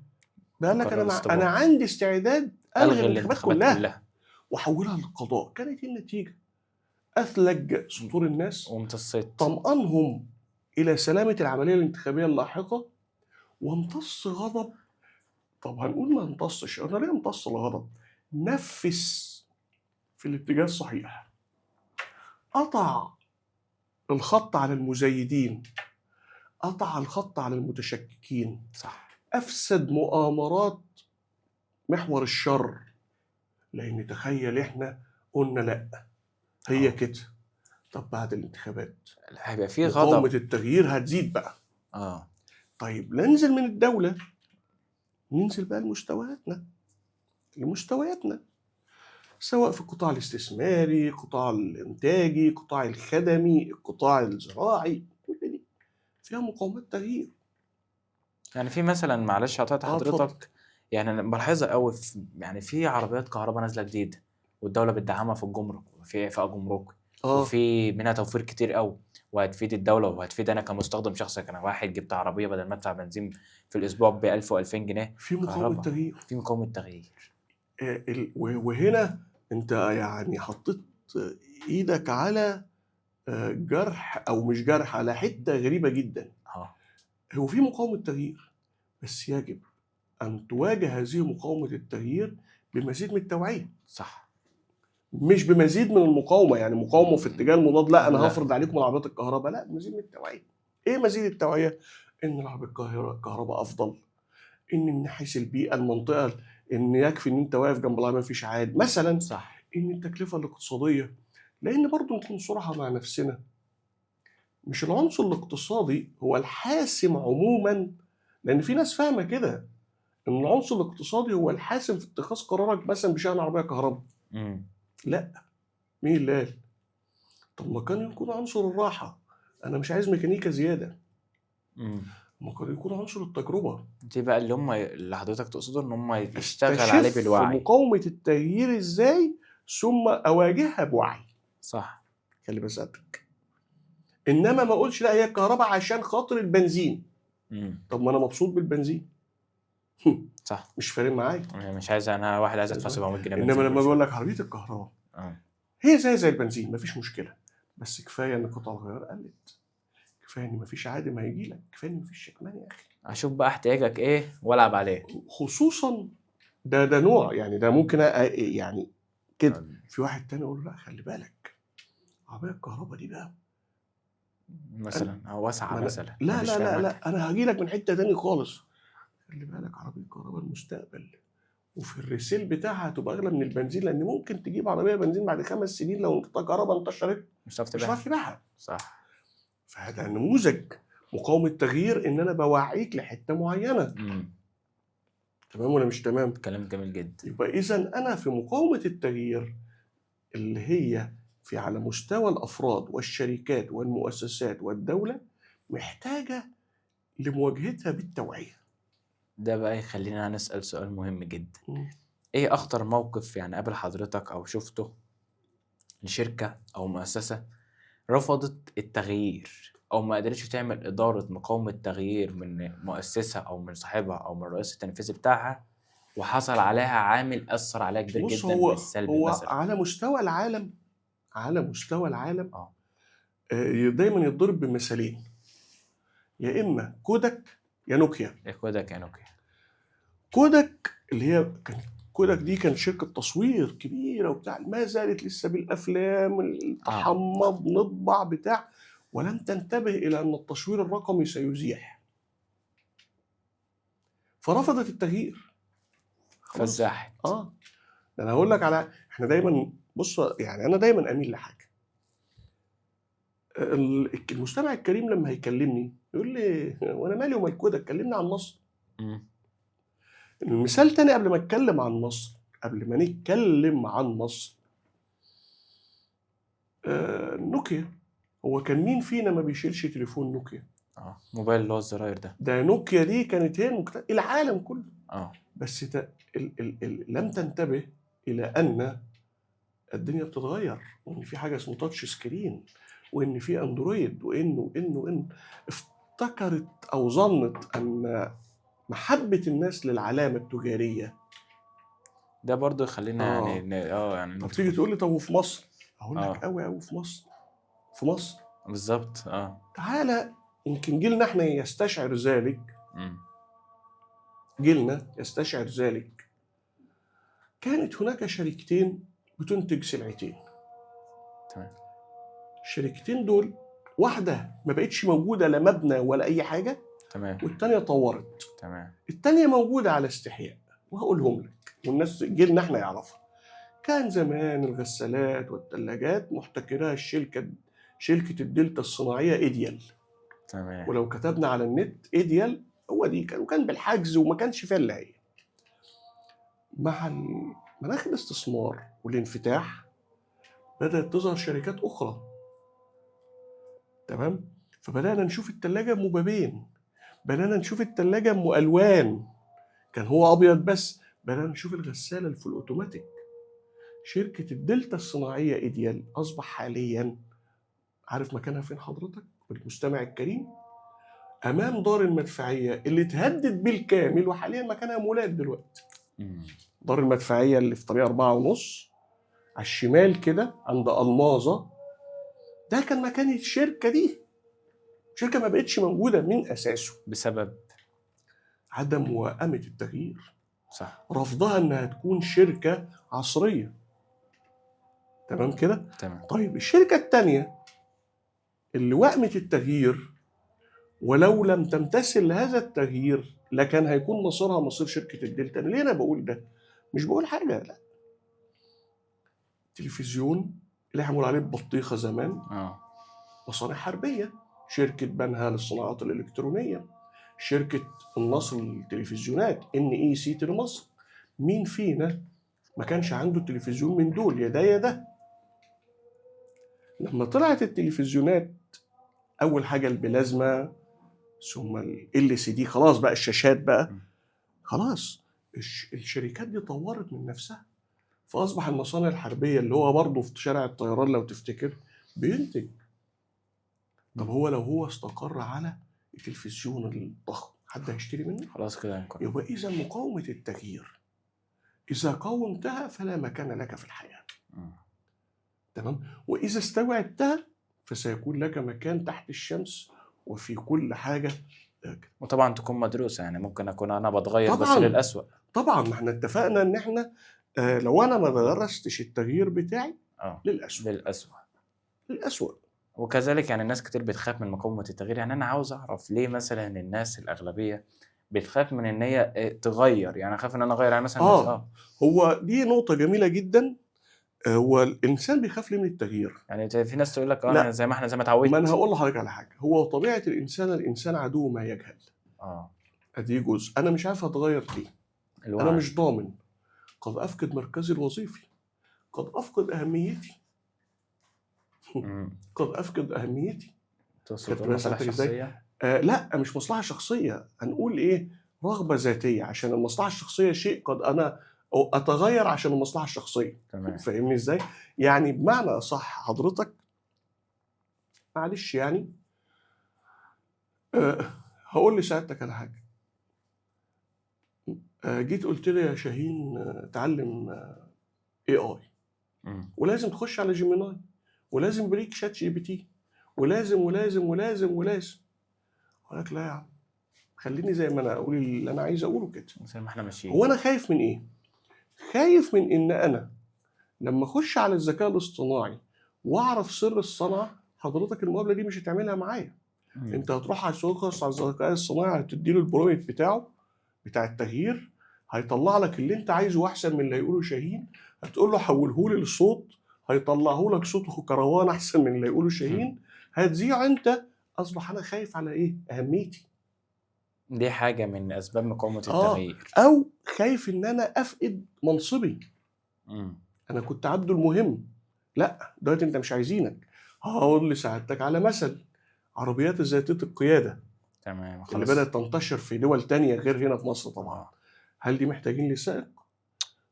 قال لك أنا عندي استعداد ألغي الانتخابات كلها وحولها للقضاء. كانت النتيجة أثلج سطور الناس، طمأنهم إلى سلامة العملية الانتخابية اللاحقة، وامتص غضب. طب هنقول ما امتصش، انا ليه امتص الغضب؟ نفس في الاتجاه الصحيح، قطع الخط على المزايدين، قطع الخط على المتشككين، صح. افسد مؤامرات محور الشر. لان تخيل احنا قلنا لا، هي كده. طب بعد الانتخابات هيبقى في مقاومة غضب. التغيير هتزيد بقى. طيب ننزل من الدولة، ننزل بقى لمستوياتنا، سواء في القطاع الاستثماري، القطاع الإنتاجي، القطاع الخدمي، القطاع الزراعي، كل دي فيها مقاومات تغيير. يعني في مثلا، معلش قطعت اتفضل. حضرتك، يعني انا بلاحظها قوي يعني في عربيات كهرباء نازله جديده والدوله بتدعمها في الجمرك، في فئه جمركي، وفي منها توفير كتير قوي، وهتفيد الدوله وهتفيد انا كمستخدم شخصي. انا واحد جبت عربيه بدل ما ادفع بنزين في الاسبوع ب 1000 و2000 جنيه في مقاومة كهرباء. تغيير. في مقاومه تغيير. وهنا انت يعني حطيت ايدك على جرح، او مش جرح، على حته غريبه جدا. هو في مقاومه تغيير، بس يجب ان تواجه هذه مقاومه التغيير بمزيد من التوعيه. صح. مش بمزيد من المقاومه، يعني مقاومه في اتجاه المضاد، لا انا لا. هفرض عليكم العربيات الكهرباء، لا، مزيد من التوعيه. ايه مزيد التوعيه؟ ان العربيه الكهرباء افضل، ان من حيث البيئه المنطقه، ان يكفي ان انت واقف جنب العربيه مفيش عاد مثلا. صح. ان التكلفه الاقتصاديه، لان برضو نكون صراحه مع نفسنا، مش العنصر الاقتصادي هو الحاسم عموما. لان في ناس فاهمه كده، ان العنصر الاقتصادي هو الحاسم في اتخاذ قرارك مثلا بشأن عربيه كهرباء. لا، مين اللي قال؟ طب ما كان يكون عنصر الراحه، انا مش عايز ميكانيكا زياده. ما كان يكون عنصر التجربه. دي بقى اللي حضرتك تقصده، ان هم يشتغل عليه استشف بالوعي. مقاومه التغيير ازاي، ثم اواجهها بوعي. صح. خلي بالك. انما ما اقولش لا هي الكهرباء عشان خاطر البنزين. طب ما انا مبسوط بالبنزين. صح. مش فارق معايا. مش عايز، انا واحد عايز ادفع 700 جنيه انما بنزين لما بقول لك عربيه الكهرباء هي زي البنزين، مفيش مشكله، بس كفايه ان قطع الغيار قلت، كفايه ان مفيش عادم هيجي لك، كفايه ان مفيش شكمان يا اخي. اشوف بقى احتياجك ايه والعب عليه. خصوصا ده نوع، يعني ده ممكن يعني كده. في واحد تاني يقول له لا خلي بالك، عربيه الكهرباء دي بقى مثلا او واسعه مثلا. لا انا هاجي لك من حته تاني خالص. خلي بالك، عربيه الكهرباء المستقبل، وفي الريسيل بتاعها هتبقى اغلى من البنزين، لان ممكن تجيب عربيه بنزين بعد 5 سنين لو الكهرباء انتشرت مش هتعرف تبيعها. صح. فهذا نموذج مقاومه تغيير، ان انا بوعيك لحته معينه. تمام ولا مش تمام؟ كلام جميل جدا. يبقى اذا انا في مقاومه التغيير اللي هي في على مستوى الافراد والشركات والمؤسسات والدوله، محتاجه لمواجهتها بالتوعيه. ده بقى يخلينا نسأل سؤال مهم جدا. ايه اخطر موقف يعني قابل حضرتك او شفته لشركة او مؤسسة رفضت التغيير او ما قدرتش تعمل ادارة مقاومة تغيير من مؤسسة او من صاحبها او من الرئيس التنفيذي بتاعها، وحصل عليها عامل اثر عليها كبير جدا بالسلب هو مثلا؟ على مستوى العالم، دايما يتضرب بمثالين، يا اما كودك يا نوكيا. كودك اللي هي كانت، كودك دي كانت شركه تصوير كبيره وبتاع، ما زالت لسه بالافلام تحمض نطبع بتاع، ولم تنتبه الى ان التصوير الرقمي سيزيح، فرفضت التغيير. فزاحت. انا هقول لك على، احنا دايما بص، يعني انا دايما اميل لحاجه. المستمع الكريم لما هيكلمني يقول لي وانا مالي ومال كودك، كلمني عن مصر. المثال تاني قبل ما اتكلم عن مصر، قبل ما نتكلم عن مصر، نوكيا. هو كان مين فينا ما بيشيلش تليفون نوكيا؟ موبايل اللي هو الزراير ده نوكيا دي كانت هي العالم كله. بس لم تنتبه الى ان الدنيا بتتغير، وان في حاجه اسمه تاتش سكرين، وان في اندرويد، وانه افتكرت او ظنت ان محبه الناس للعلامه التجاريه. ده برضو يخلينا يعني طب تيجي تقول لي طب وفي مصر؟ اقول لك قوي في مصر بالظبط. تعالى يمكن جيلنا احنا يستشعر ذلك. جيلنا يستشعر ذلك، كانت هناك شركتين بتنتج سلعتين. تمام. الشركتين دول واحدة ما بقتش موجودة، لا مبنى ولا أي حاجة، تمام. والتانية طورت. تمام. التانية موجودة على استحياء، وهقولهم لك والناس جيلنا احنا يعرفها. كان زمان الغسالات والثلاجات محتكراها شركة الدلتا الصناعية إيديال. تمام. ولو كتبنا على النت إيديال هو دي وكان بالحجز وما كانش فيها إلا هي. مع مناخ الاستثمار والانفتاح بدأت تظهر شركات أخرى. تمام. فبدأنا نشوف الثلاجة أم بابين، بدأنا نشوف الثلاجة أم ألوان، كان هو أبيض بس. بدأنا نشوف الغسالة الفول أوتوماتيك. شركة الدلتا الصناعية إيديال أصبح حاليا، عارف مكانها فين حضرتك والمستمع الكريم؟ أمام دار المدفعية اللي اتهدد بالكامل، وحاليا مكانها مولات دلوقتي. دار المدفعية اللي في طريق 4.5 على الشمال كده عند ألماظة، ده كان مكان الشركة دي. شركة ما بقتش موجودة من أساسه بسبب عدم موائمة التغيير. صح. رفضها إنها تكون شركة عصرية. تمام كده؟ تمام. طيب الشركة التانية اللي وائمت التغيير ولو لم تمتثل لهذا التغيير لكان هيكون مصيرها مصير شركة الدلتا. ليه أنا بقول ده؟ مش بقول حاجة، لا. التلفزيون اللي احنا بنقول عليه بطيخة زمان، مصانع حربية. شركة بنها للصناعات الإلكترونية، شركة النصر للتلفزيونات NEC مصر. مين فينا ما كانش عنده التلفزيون من دول؟ يا ده يا ده. لما طلعت التلفزيونات، أول حاجة البلازما، ثم LCD، خلاص بقى الشاشات بقى، خلاص الشركات دي طورت من نفسها. فأصبح المصانع الحربية اللي هو برضه في شارع الطيران لو تفتكر بينتج. طب هو لو هو استقر على التلفزيون الضخم حد هيشتري منه؟ خلاص كده. يبقى إذا مقاومة التغيير، إذا قاومتها فلا مكان لك في الحياة. تمام. وإذا استوعبتها فسيكون لك مكان تحت الشمس وفي كل حاجة. وطبعا تكون مدروسة، يعني ممكن أكون أنا بتغير طبعاً. بس للأسوأ. طبعا ما احنا اتفقنا ان احنا لو انا ما درستش التغيير بتاعي للأسوأ. وكذلك يعني الناس كتير بتخاف من مقاومة التغيير. يعني أنا عاوز أعرف ليه مثلا الناس الأغلبية بتخاف من إن هي تغير. يعني أخاف إن أنا أغير، يعني مثلا هو دي نقطة جميلة جدا. هو الإنسان بيخاف ليه من التغيير؟ يعني في ناس تقول لك لا، زي ما اتعودت. ما أنا هقول لحضرتك على حاجة. هو طبيعة الإنسان عدو ما يجهل. أدي جزء أنا مش عارف أتغير ليه. أنا مش ضامن، قد أفقد مركزي الوظيفي، قد أفقد أهميتي. قد أفقد أهميتي. تقصد مصلحة شخصية؟ لا، مش مصلحة شخصية. هنقول إيه؟ رغبة ذاتية. عشان المصلحة الشخصية شيء قد أنا أتغير عشان المصلحة الشخصية. فاهمني إزاي؟ يعني بمعنى صح حضرتك، معلش يعني هقول لسعادتك على حاجة. جيت قلت لي يا شاهين تعلم AI، ولازم تخش على جيميناي، ولازم بريك شات GPT، ولازم ولازم ولازم ولازم. أقول لك لا يا عم، خليني زي ما أنا أقول اللي أنا عايز أقوله كده. زي ما احنا ماشيين. هو أنا خايف من إيه؟ خايف من إن أنا لما أخش على الذكاء الاصطناعي وأعرف سر الصنعة، حضرتك المقابلة دي مش هتعملها معايا. أنت هتروح على الشخص على الذكاء الصناعي، هتديله البرومت بتاع التغيير، هيطلع لك اللي أنت عايزه أحسن من اللي هيقوله شاهين. هتقول له حوله لي للصوت، هيطلعه لك صوته كروان أحسن من اللي هيقوله شاهين. هتذيعه أنت. أصبح أنا خايف على إيه؟ أهميتي. دي حاجة من أسباب مقاومة التغيير. أو خايف إن أنا أفقد منصبي. أنا كنت عبده المهم، لا دلوقتي أنت مش عايزينك. هقول لسعادتك على مثل عربيات ذاتية القيادة. تمام. اللي بدأت تنتشر في دول تانية غير هنا في مصر طبعا. هل دي محتاجين لسائق؟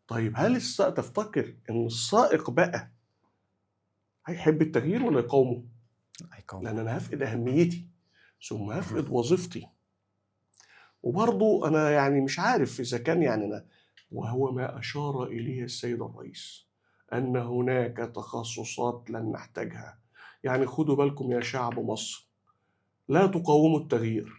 طيب هل السائق، تفتكر إن السائق بقى هيحب التغيير ولا يقاومه؟ لأن أنا هفقد أهميتي، ثم هفقد وظيفتي. وبرضو أنا يعني مش عارف إذا كان يعني أنا، وهو ما أشار إليه السيد الرئيس أن هناك تخصصات لن نحتاجها. يعني خدوا بالكم يا شعب مصر، لا تقاوموا التغيير،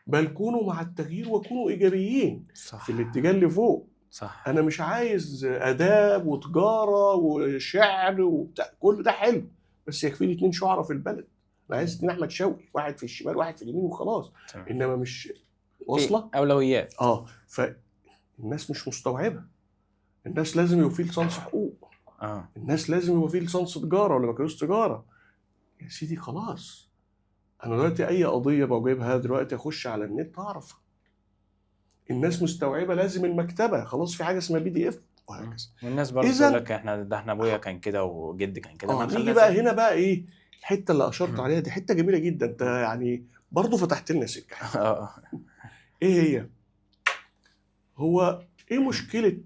بل كونوا مع التغيير وكونوا ايجابيين صح في الاتجاه اللي فوق. صح. انا مش عايز اداب وتجاره وشعر وبتاع، كل ده حلو، بس يكفيني 2 شعراء في البلد. انا عايز 2 احمد شوقي، واحد في الشمال واحد في اليمين وخلاص. تمام. انما مش في واصله. اولويات. فالناس مش مستوعبه. الناس لازم يبقى فيه لصنص حقوق، الناس لازم يبقى فيه لصنص تجاره ولا بكالوريوس تجاره. يا سيدي خلاص، انا دلوقتي اي قضيه بجيبها دلوقتي اخش على النت اعرفها. الناس مستوعبه لازم المكتبه، خلاص في حاجه اسمها PDF وهكذا. والناس برضه تقول لك احنا ابويا كان كده وجدي كان كده. نيجي بقى هنا بقى ايه الحته اللي اشرت عليها دي، حته جميله جدا. انت يعني برضه فتحت لنا سكه. ايه هي؟ هو ايه مشكله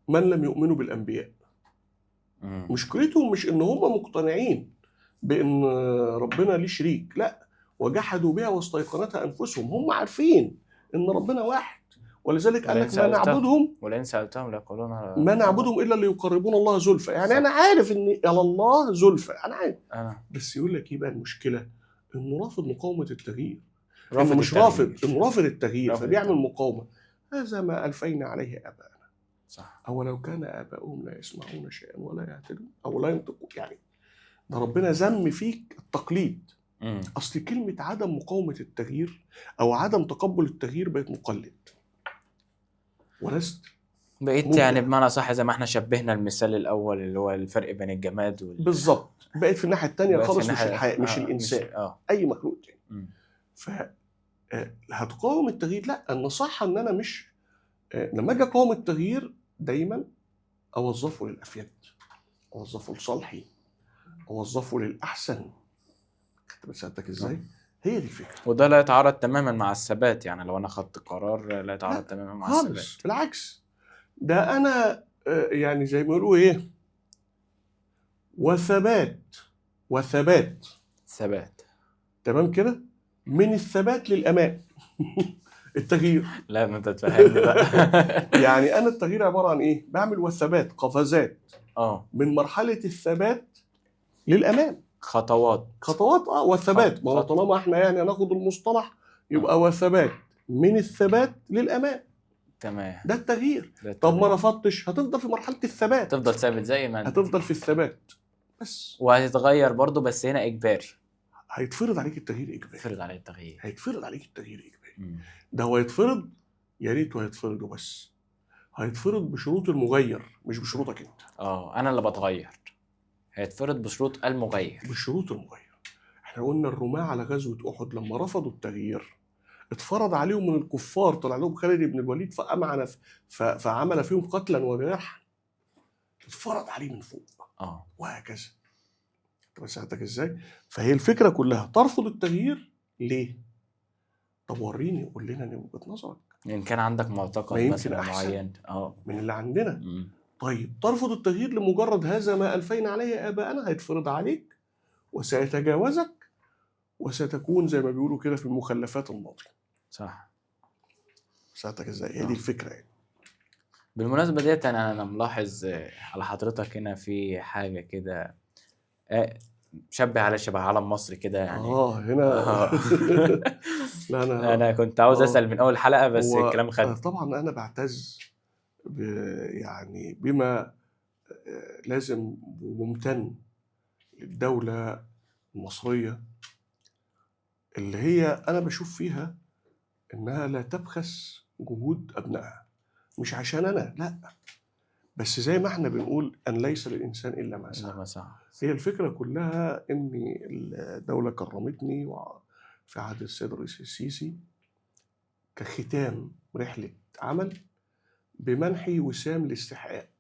من لم يؤمنوا بالانبياء؟ مشكلتهم مش ان هم مقتنعين بان ربنا ليه شريك، لا، وجحدوا بها واستيقنتها انفسهم. هم عارفين ان ربنا واحد، ولذلك قال لك ما نعبدهم ولئن سالتهم ليقولون ما نعبدهم الا ليقربونا الله زلفى. يعني انا عارف ان الى الله زلفى، انا عارف. بس يقول لك ايه بقى المشكله؟ انه رافض مقاومه التغيير. انه مش رافض، انه رافض التغيير، فبيعمل مقاومه. هذا ما الفينا عليه اباءنا. صح. او لو كان اباؤهم لا يسمعون شيئا ولا يهتدون او لا ينطقون. يعني ده ربنا ذم فيك التقليد. اصل كلمه عدم مقاومه التغيير او عدم تقبل التغيير بقت مقلد، ولست بقيت يعني بمعنى صح زي ما احنا شبهنا المثال الاول اللي هو الفرق بين الجماد بالظبط. بقيت في الناحيه الثانيه خالص، مش الحياه، مش الانسان، اي مخلوق تاني. ف هتقاوم التغيير؟ لا، النصيحه ان انا مش لما اجي اقاوم التغيير دايما اوظفه للافيد، اوظفه لصالحي، اوظفه للاحسن. خدت سألتك ازاي؟ هي دي الفكره. وده لا يتعارض تماما مع الثبات. يعني لو انا خدت قرار لا يتعارض تماما مع خالص الثبات. بالعكس، ده انا يعني زي ما يقولوا ايه، وثبات تمام كده، من الثبات للامان. التغيير. لا انت تفهمني بقى. يعني انا التغيير عباره عن ايه؟ بعمل وثبات، قفزات من مرحله الثبات للامان. خطوات والثبات. ما هو طالما احنا يعني هناخد المصطلح يبقى وثبات من الثبات للامان. تمام. ده التغيير. طب ما رفضتش، هتفضل في مرحله الثبات، تفضل ثابت زي ما انت، هتفضل في الثبات بس. وهتتغير برضو، بس هنا اجباري. هيتفرض عليك التغيير اجباري. هيتفرض عليك التغيير اجباري. ده هو يتفرض، يا ريته هيتفرض وبس. هيتفرض بشروط المغير مش بشروطك انت. انا اللي بتغير. هيتفرض بشروط المغير. بشروط المغير. احنا قلنا الرماة على غزوة أحد لما رفضوا التغيير اتفرض عليهم من الكفار، طلع لهم خالد بن الوليد فعمل فيهم قتلا وجرحا. اتفرض عليه من فوق. وهكذا. طب ساعتك ازاي؟ فهي الفكرة كلها ترفض التغيير ليه؟ طب وريني، قول لنا من وجهة نظرك. إن كان عندك معتقد مثلا معين من اللي عندنا. طيب ترفض التغيير لمجرد هذا ما ألفينا عليه آباءنا، هيتفرض عليك وسيتجاوزك وستكون زي ما بيقولوا كده في المخلفات الماضية. صح. ساعتك ازاي؟ هي دي الفكرة يعني. بالمناسبة ديت أنا ملاحظ على حضرتك هنا في حاجة كده شبه علم مصر كده يعني. هنا. لا أنا كنت عاوز أسأل من أول حلقة بس الكلام خد. طبعا أنا بعتز يعني بما لازم وممتن للدولة المصرية اللي هي أنا بشوف فيها إنها لا تبخس جهود أبنائها. مش عشان أنا، لا، بس زي ما احنا بنقول أن ليس للإنسان إلا ما سعى. هي الفكرة كلها إن الدولة كرمتني في عهد السيد الرئيس السيسي كختام رحلة عمل بمنحي وسام الاستحقاق.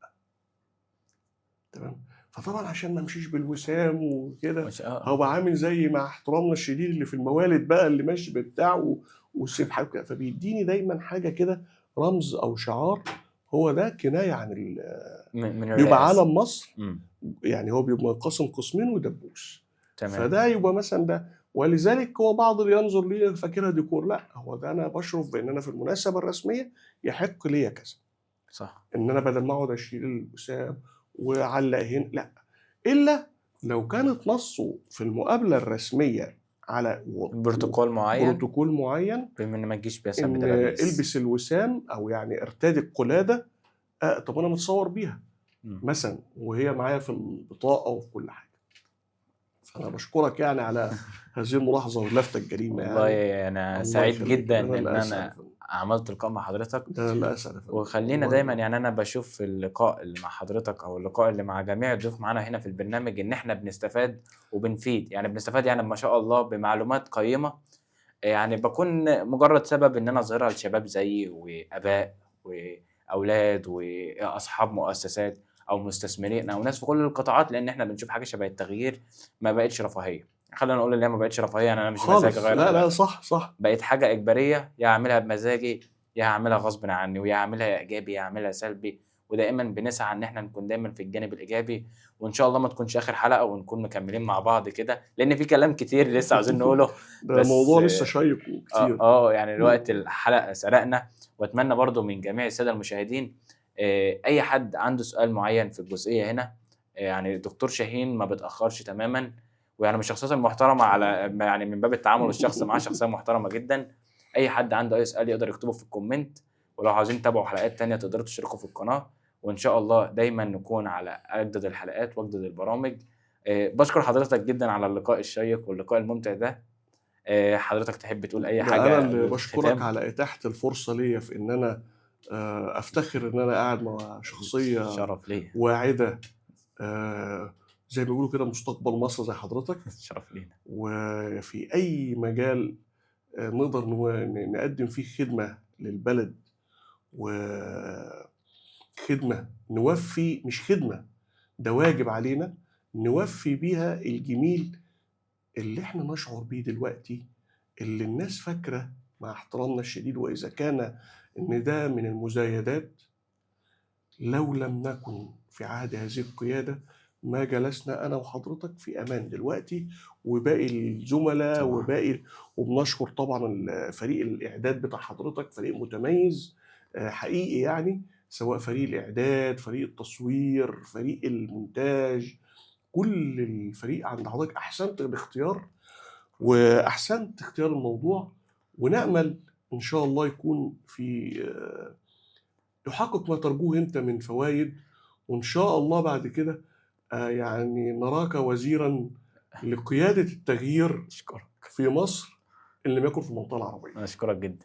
تمام. فطبعا عشان ما امشيش بالوسام وكده هو عامل زي مع احترامنا الشديد اللي في الموالد بقى اللي ماشي بتاعه والسيف حاجه، فبيديني دايما حاجه كده رمز او شعار. هو ده كنايه عن بيبقى علم مصر. يعني هو بيبقى منقسم قسمين ودبوس. تمام. فده يبقى مثلا ده، ولذلك هو بعض اللي ينظر لي فاكرها ديكور. لا، هو ده انا بشرف بان انا في المناسبه الرسميه يحق لي كذا. صح. ان انا بدل ما اقعد اشيل الوسام وعلق هنا، لا، الا لو كانت نصه في المقابله الرسميه على بروتوكول معين، بروتوكول معين، بما ان ما تجيش بس ان بدبابيس. البس الوسام او يعني ارتدي القلاده. طب انا متصور بيها مثلا وهي معايا في البطاقه وفي كل حاجه. فانا بشكرك يعني على هذه الملاحظه واللفته الجريمه. والله يعني انا الله سعيد يخليك. جدا انا ان اللي اسعد انا عملت لقاء مع حضرتك. ده انا اللي اسعد. وخلينا دايما يعني انا بشوف اللقاء اللي مع حضرتك او اللقاء اللي مع جميع الضيوف معانا هنا في البرنامج ان احنا بنستفاد وبنفيد. يعني بنستفاد يعني ما شاء الله بمعلومات قيمة، يعني بكون مجرد سبب ان انا اظهرها لشباب زيي واباء واولاد واصحاب مؤسسات او مستثمرين او ناس في كل القطاعات، لان احنا بنشوف حاجه شبه التغيير ما بقتش رفاهيه. خلينا نقول ان هي ما بقتش رفاهيه، يعني انا مش بمزاجي خالص. اغير لا اخلاقي، صح. بقت حاجه اجباريه، يا اعملها بمزاجي يا اعملها غصب عني، ويا اعملها ايجابي يا اعملها سلبي. ودائما بنسعى ان احنا نكون دايما في الجانب الايجابي. وان شاء الله ما تكونش اخر حلقه ونكون مكملين مع بعض كده، لان في كلام كتير لسه عاوزين نقوله. ده بس موضوع لسه شيق وكتير. يعني الوقت الحلقة سرقنا. واتمنى برضو من جميع السادة المشاهدين اي حد عنده سؤال معين في الجزئية هنا، يعني دكتور شاهين ما بتأخرش تماما، ويعني من الشخصيات المحترمة، على يعني من باب التعامل الشخصي معاه شخصية محترمة جدا. اي حد عنده اي سؤال يقدر يكتبه في الكومنت، ولو عاوزين تتابعوا حلقات تانية تقدروا تشتركوا في القناة. وان شاء الله دايما نكون على اجدد الحلقات واجدد البرامج. بشكر حضرتك جدا على اللقاء الشيق واللقاء الممتع ده. حضرتك تحب تقول اي ده انا حاجه اللي بشكرك للختام؟ على اتاحه الفرصه ليا في ان انا افتخر ان انا قاعد مع شخصيه شرف ليا. واعده، زي ما بيقولوا كده مستقبل مصر زي حضرتك. شرف لينا. وفي اي مجال نقدر نقدم فيه خدمه للبلد، وخدمه نوفي، مش خدمه، ده واجب علينا نوفي بيها الجميل اللي احنا نشعر بيه دلوقتي، اللي الناس فاكرة مع احترامنا الشديد وإذا كان إن ده من المزايدات. لو لم نكن في عهد هذه القيادة ما جلسنا أنا وحضرتك في أمان دلوقتي وباقي الزملاء وباقي. وبنشكر طبعا فريق الإعداد بتاع حضرتك، فريق متميز حقيقي يعني، سواء فريق الإعداد، فريق التصوير، فريق المونتاج، كل الفريق عند حضرتك. أحسنت الاختيار وأحسنت اختيار الموضوع، ونأمل إن شاء الله يكون في يحقق ما ترجوه أنت من فوائد. وإن شاء الله بعد كده يعني نراك وزيرا لقيادة التغيير في مصر إن لم يكن في المنطقة العربية. أشكرك جدا.